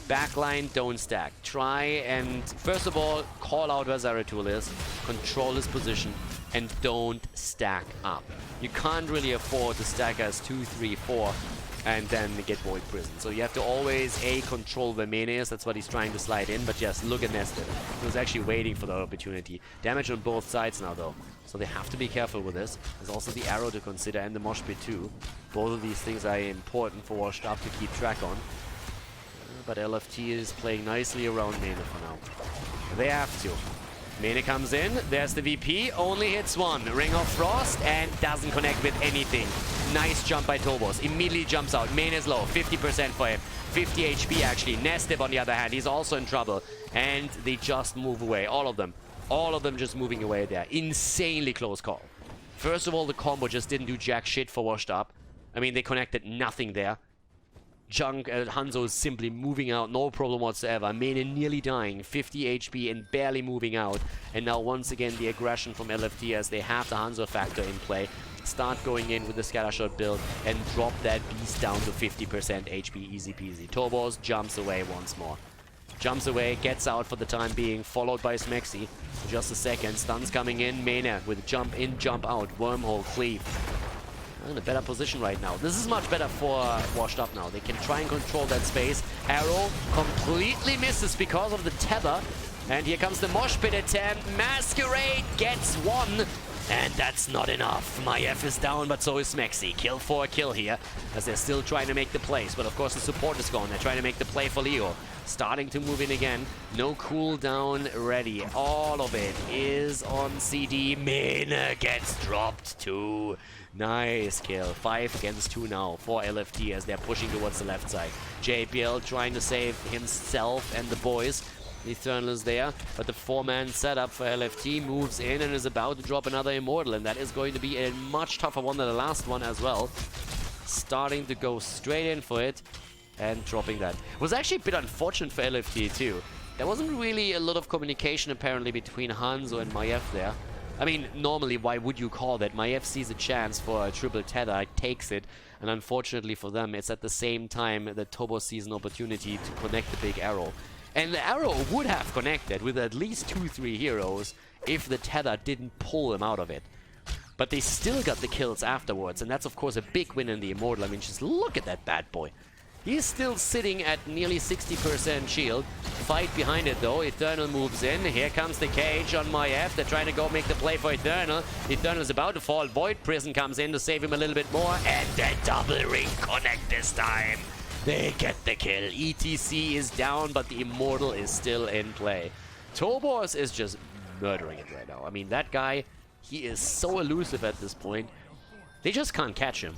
Backline, don't stack. Try and, first of all, call out where Zeratul is, control his position, and don't stack up. You can't really afford to stack as 2, 3, 4, and then get Void Prison. So you have to always, A, control where Mene is, that's what he's trying to slide in, but just look at Nested. He was actually waiting for the opportunity. Damage on both sides now, though. So they have to be careful with this. There's also the arrow to consider and the mosh pit too. Both of these things are important for Washed Up to keep track on. But LFT is playing nicely around Mene for now. They have to. Mene comes in, there's the VP, only hits one. Ring of Frost and doesn't connect with anything. Nice jump by Tobos, immediately jumps out. Mene is low, 50% for him. 50 HP actually. Nestib on the other hand, he's also in trouble. And they just move away, all of them. All of them just moving away there. Insanely close call. First of all, the combo just didn't do jack shit for Washed Up. I mean, they connected nothing there. Hanzo is simply moving out, no problem whatsoever. Mene nearly dying, 50 HP and barely moving out. And now once again the aggression from LFT as they have the Hanzo factor in play. Start going in with the Scattershot build and drop that beast down to 50% HP, easy peasy. Tobos jumps away once more. Jumps away, gets out for the time being, followed by Smexy. Just a second, stuns coming in. Mene with jump in, jump out, wormhole, cleave. In a better position right now. This is much better for Washed Up now. They can try and control that space. Arrow completely misses because of the tether. And here comes the Mosh Pit attempt. Masquerade gets one. And that's not enough. Maiev is down, but so is Smexy. Kill for a kill here, as they're still trying to make the plays. But of course the support is gone. They're trying to make the play for Leo. Starting to move in again. No cooldown ready. All of it is on CD. Mene gets dropped too. Nice kill. 5 against 2 now for LFT as they're pushing towards the left side. JPL trying to save himself and the boys. The Eternal is there, but the 4-man setup for LFT moves in and is about to drop another Immortal, and that is going to be a much tougher one than the last one as well. Starting to go straight in for it and dropping that. It was actually a bit unfortunate for LFT too. There wasn't really a lot of communication apparently between Hanzo and Maiev there. I mean, normally, why would you call that? My F sees a chance for a triple tether, takes it, and unfortunately for them, it's at the same time that Tobo sees an opportunity to connect the big arrow. And the arrow would have connected with at least 2-3 heroes if the tether didn't pull them out of it. But they still got the kills afterwards, and that's of course a big win in the Immortal. I mean, just look at that bad boy. He's still sitting at nearly 60% shield. Fight behind it though. Eternal moves in. Here comes the cage on my F. They're trying to go make the play for Eternal. Eternal is about to fall. Void Prison comes in to save him a little bit more. And the double ring connect this time. They get the kill. ETC is down, but the Immortal is still in play. Tobos is just murdering it right now. I mean, that guy, he is so elusive at this point. They just can't catch him.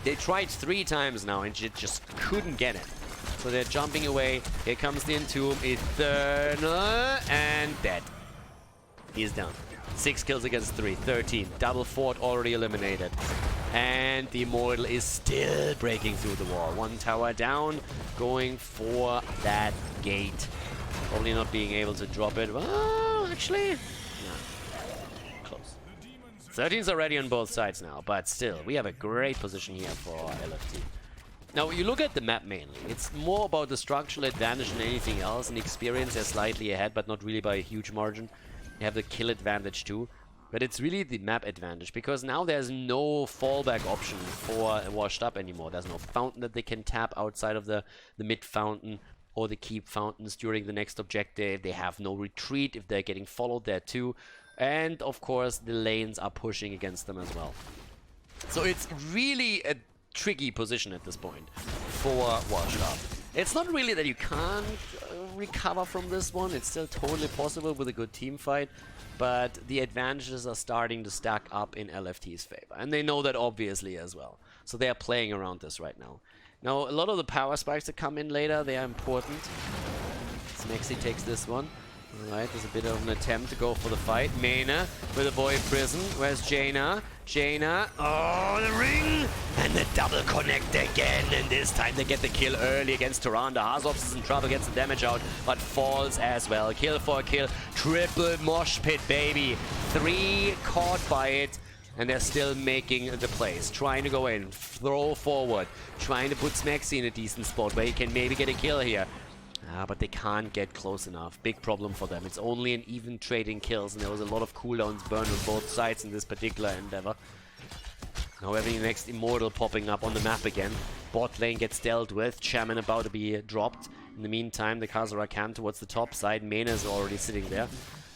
They tried 3 times now and just couldn't get it. So they're jumping away. Here comes the Entomb. Eternal and dead. He's down. 6 kills against 3. 13. Double fort already eliminated. And the Immortal is still breaking through the wall. 1 tower down. Going for that gate. Probably not being able to drop it. Well, actually... 13's already on both sides now, but still, we have a great position here for LFT. Now, you look at the map mainly. It's more about the structural advantage than anything else, and experience they're slightly ahead, but not really by a huge margin. You have the kill advantage too, but it's really the map advantage, because now there's no fallback option for Washed Up anymore. There's no fountain that they can tap outside of the mid fountain or the keep fountains during the next objective. They have no retreat if they're getting followed there too. And, of course, the lanes are pushing against them as well. So it's really a tricky position at this point for Washed Up. It's not really that you can't recover from this one. It's still totally possible with a good team fight. But the advantages are starting to stack up in LFT's favor. And they know that obviously as well. So they are playing around this right now. Now, a lot of the power spikes that come in later, they are important. Smexy takes this one. Alright, there's a bit of an attempt to go for the fight. Mena with a Void Prison. Where's Jaina? Jaina. Oh, the ring! And the double connect again. And this time they get the kill early against Tyrande. Hazops is in trouble, gets the damage out, but falls as well. Kill for a kill. Triple mosh pit, baby. 3 caught by it. And they're still making the plays. Trying to go in. Throw forward. Trying to put Smexy in a decent spot where he can maybe get a kill here. But they can't get close enough. Big problem for them. It's only an even trading kills, and there was a lot of cooldowns burned on both sides in this particular endeavor. Now having the next Immortal popping up on the map again. Bot lane gets dealt with. Shaman about to be dropped. In the meantime, the Khaldor camp towards the top side. Mena is already sitting there.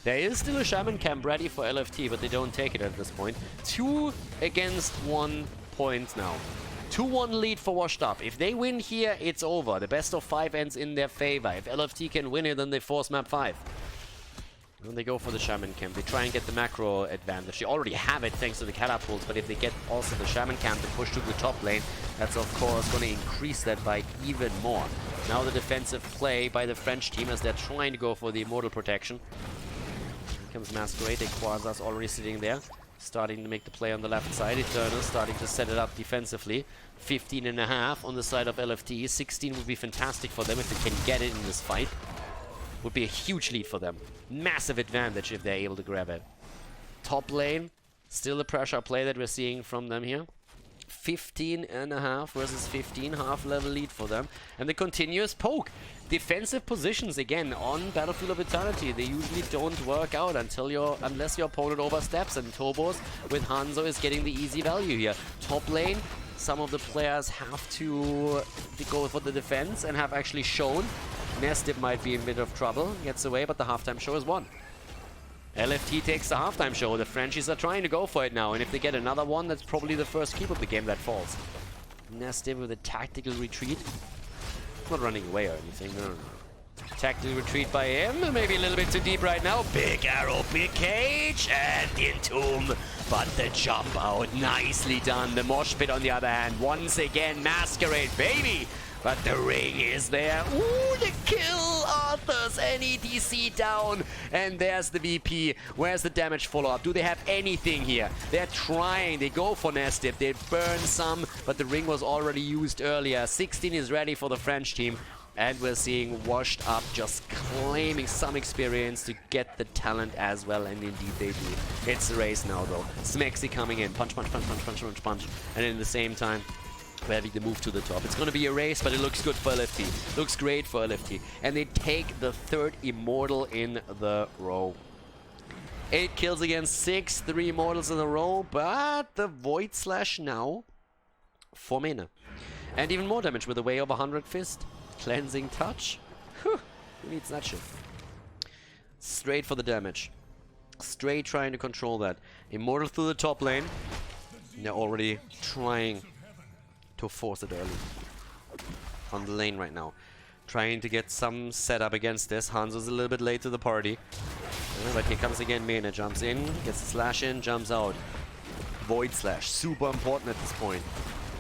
There is still a Shaman camp ready for LFT, but they don't take it at this point. 2 against 1 point now. 2-1 lead for Washed Up. If they win here, it's over. The best of 5 ends in their favor. If LFT can win it, then they force map 5. And they go for the Shaman camp. They try and get the macro advantage. They already have it thanks to the catapults, but if they get also the Shaman camp to push to the top lane, that's of course going to increase that by even more. Now the defensive play by the French team as they're trying to go for the Immortal protection. Here comes Masquerade. Quasar's already sitting there. Starting to make the play on the left side. Eternal starting to set it up defensively. 15.5 on the side of LFT. 16 would be fantastic for them if they can get it in this fight. Would be a huge lead for them. Massive advantage if they're able to grab it. Top lane. Still the pressure play that we're seeing from them here. 15.5 versus 15. Half level lead for them. And the continuous poke. Defensive positions again on Battlefield of Eternity. They usually don't work out unless your opponent oversteps, and Tobos with Hanzo is getting the easy value here. Top lane, some of the players have to go for the defense and have actually shown. Nestip might be in a bit of trouble, gets away, but the halftime show is won. LFT takes the halftime show. The Frenchies are trying to go for it now, and if they get another one, that's probably the first keep of the game that falls. Nestip with a tactical retreat. Not running away or anything, no. Tactical retreat by him, maybe a little bit too deep right now. Big arrow, big cage, and the Entomb. But the jump out, nicely done. The mosh pit on the other hand, once again, Masquerade, baby. But the ring is there. Ooh, the kill, Arthur's NEDC down. And there's the VP. Where's the damage follow-up? Do they have anything here? They're trying. They go for Nestip. They burn some, but the ring was already used earlier. 16 is ready for the French team. And we're seeing Washed Up just claiming some experience to get the talent as well, and indeed they do. It's a race now though. Smexy coming in, punch, punch, punch, punch, punch, punch, punch, and in the same time, we're having the move to the top. It's gonna be a race, but it looks good for LFT. Looks great for LFT. And they take the 3rd Immortal in the row. 8 kills against 6, 3 Immortals in a row, but the Void Slash now for Mena. And even more damage with a way of 100 Fist. Cleansing Touch. Whew. Who needs that shit? Straight for the damage. Straight trying to control that. Immortal through the top lane. They're already trying to force it early. On the lane right now. Trying to get some setup against this. Hanzo's a little bit late to the party. But here comes again Mena. Jumps in, gets the slash in, jumps out. Void Slash. Super important at this point.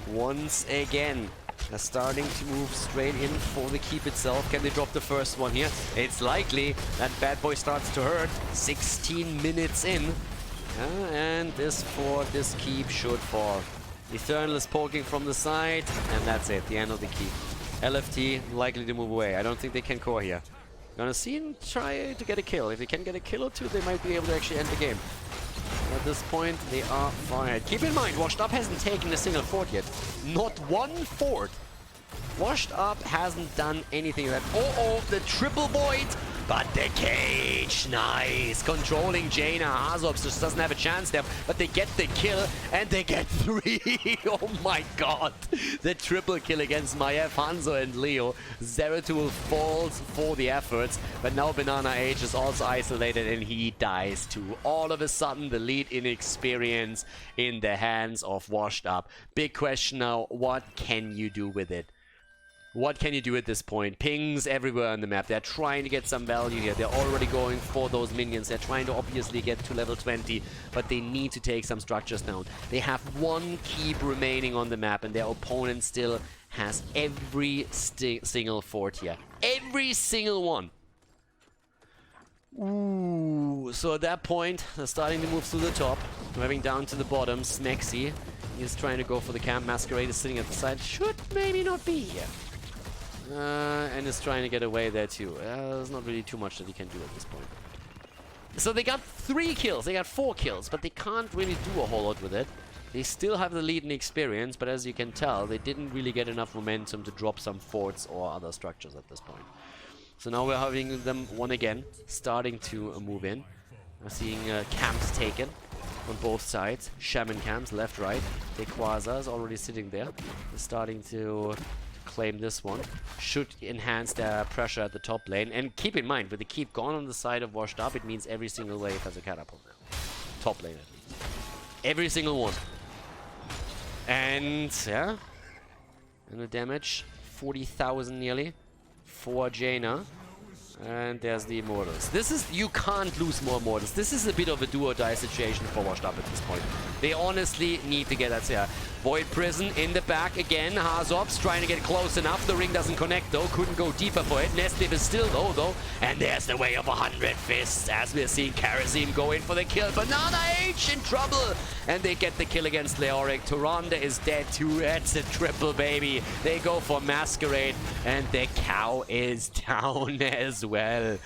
Once again. They're starting to move straight in for the keep itself. Can they drop the first one here? It's likely. That bad boy starts to hurt. 16 minutes in. And this fort, this keep should fall. Eternal is poking from the side. And that's it. The end of the keep. LFT likely to move away. I don't think they can core here. Gonna see him try to get a kill. If they can get a kill or two, they might be able to actually end the game. At this point, they are fired. Keep in mind, Washed Up hasn't taken a single fort yet. Not one fort. Washed Up hasn't done anything like that. Oh, the triple void, but the cage, nice. Controlling Jaina. Hazops just doesn't have a chance there, but they get the kill, and they get 3. Oh my god. The triple kill against Maiev, Hanzo, and Leo. Zeratul falls for the efforts, but now Banana Age is also isolated, and he dies too. All of a sudden, the lead in experience in the hands of Washed Up. Big question now, what can you do with it? What can you do at this point? Pings everywhere on the map. They're trying to get some value here. They're already going for those minions. They're trying to obviously get to level 20, but they need to take some structures down. They have 1 keep remaining on the map, and their opponent still has every single fort here. Every single one. Ooh, so at that point, they're starting to move through the top. Moving down to the bottom, Smexy is trying to go for the camp. Masquerade is sitting at the side. Should maybe not be here. And is trying to get away there too. There's not really too much that he can do at this point. So they got 3 kills, they got 4 kills, but they can't really do a whole lot with it. They still have the lead in experience, but as you can tell, they didn't really get enough momentum to drop some forts or other structures at this point. So now we're having them one again, starting to move in. We're seeing camps taken on both sides. Shaman camps, left, right. Dequaza is already sitting there. They're starting to claim this one. Should enhance their pressure at the top lane. And keep in mind, with the keep gone on the side of Washed Up, it means every single wave has a catapult now. Top lane at least. Every single one. And yeah. And the damage, 40,000 nearly for Jaina. And there's the Immortals. This is, you can't lose more Immortals. This is a bit of a do-or-die situation for Washed Up at this point. They honestly need to get us here. Void Prison in the back again. Hazops trying to get close enough. The ring doesn't connect though. Couldn't go deeper for it. Nestiv is still low though. And there's the way of 100 fists as we're seeing Karazim go in for the kill. Banana H in trouble. And they get the kill against Leoric. Tyrande is dead too. That's a triple, baby. They go for Masquerade. And the cow is down as well.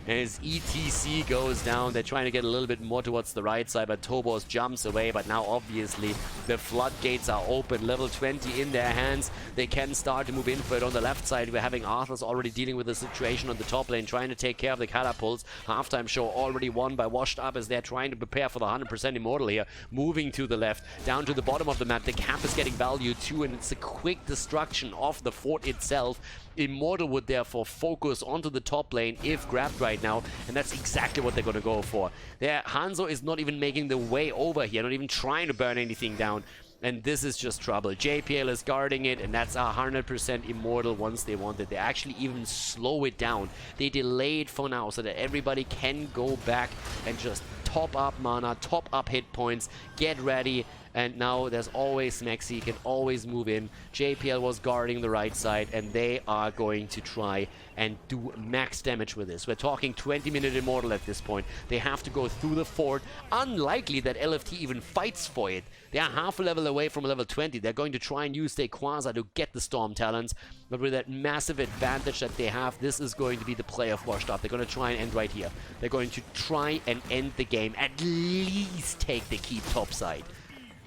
As ETC goes down, they're trying to get a little bit more towards the right side, but Tobos jumps away. But now obviously the floodgates are open. Level 20 in their hands. They can start to move in for it on the left side. We're having Arthur's already dealing with the situation on the top lane, trying to take care of the catapults. Halftime show already won by Washed Up as they're trying to prepare for the 100% Immortal here. Moving to the left, down to the bottom of the map. The camp is getting value too, and it's a quick destruction of the fort itself. Immortal would therefore focus onto the top lane if grabbed right now, and that's exactly what they're going to go for. Hanzo is not even making the way over here, not even trying to burn anything down, and this is just trouble. JPL is guarding it, and that's 100% Immortal once they want it. They actually even slow it down. They delay it for now so that everybody can go back and just top up mana, top up hit points, get ready and now there's always Maxi, can always move in. JPL was guarding the right side, and they are going to try and do max damage with this. We're talking 20-minute Immortal at this point. They have to go through the fort. Unlikely that LFT even fights for it. They are half a level away from level 20. They're going to try and use their Quasar to get the Storm Talons, but with that massive advantage that they have, this is going to be the play of Washed Up. They're going to try and end right here. They're going to try and end the game, at least take the keep topside.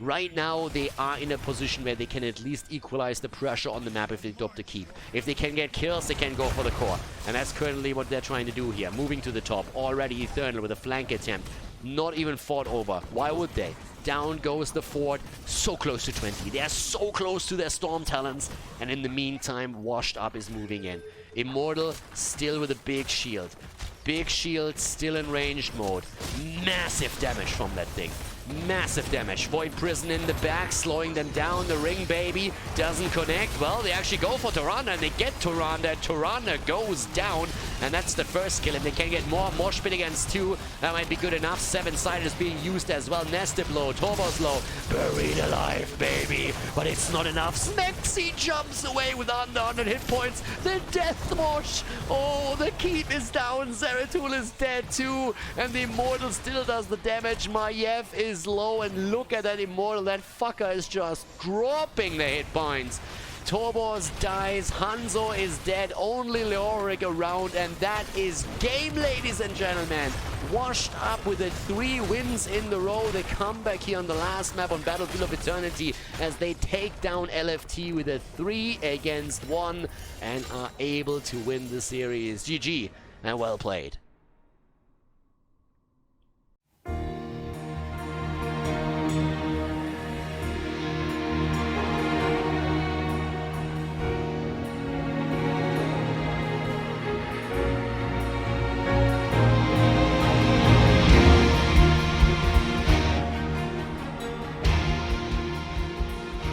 Right now, they are in a position where they can at least equalize the pressure on the map if they drop the keep. If they can get kills, they can go for the core. And that's currently what they're trying to do here. Moving to the top. Already Eternal with a flank attempt. Not even fought over. Why would they? Down goes the fort. So close to 20. They are so close to their Storm Talons. And in the meantime, Washed Up is moving in. Immortal still with a big shield. Big shield still in ranged mode. Massive damage from that thing. Massive damage. Void Prison in the back, slowing them down. The ring, baby, doesn't connect. Well, they actually go for Tyrande, and they get Tyrande. Tyrande goes down, and that's the first kill. And they can get more. Mosh pit against 2. That might be good enough. 7-sided is being used as well. Nested low. Turbo's low. Buried alive, baby. But it's not enough. Smexy jumps away with under 100 hit points. The Death Mosh. Oh, the keep is down. Zeratul is dead too. And the Immortal still does the damage. Maiev is low, and look at that Immortal. That fucker is just dropping the hit points. Turbos dies, Hanzo is dead, only Leoric around, and that is game, ladies and gentlemen. Washed Up with the 3 wins in the row. They come back here on the last map on Battlefield of Eternity as they take down LFT with a 3-against-1 and are able to win the series. GG and well played.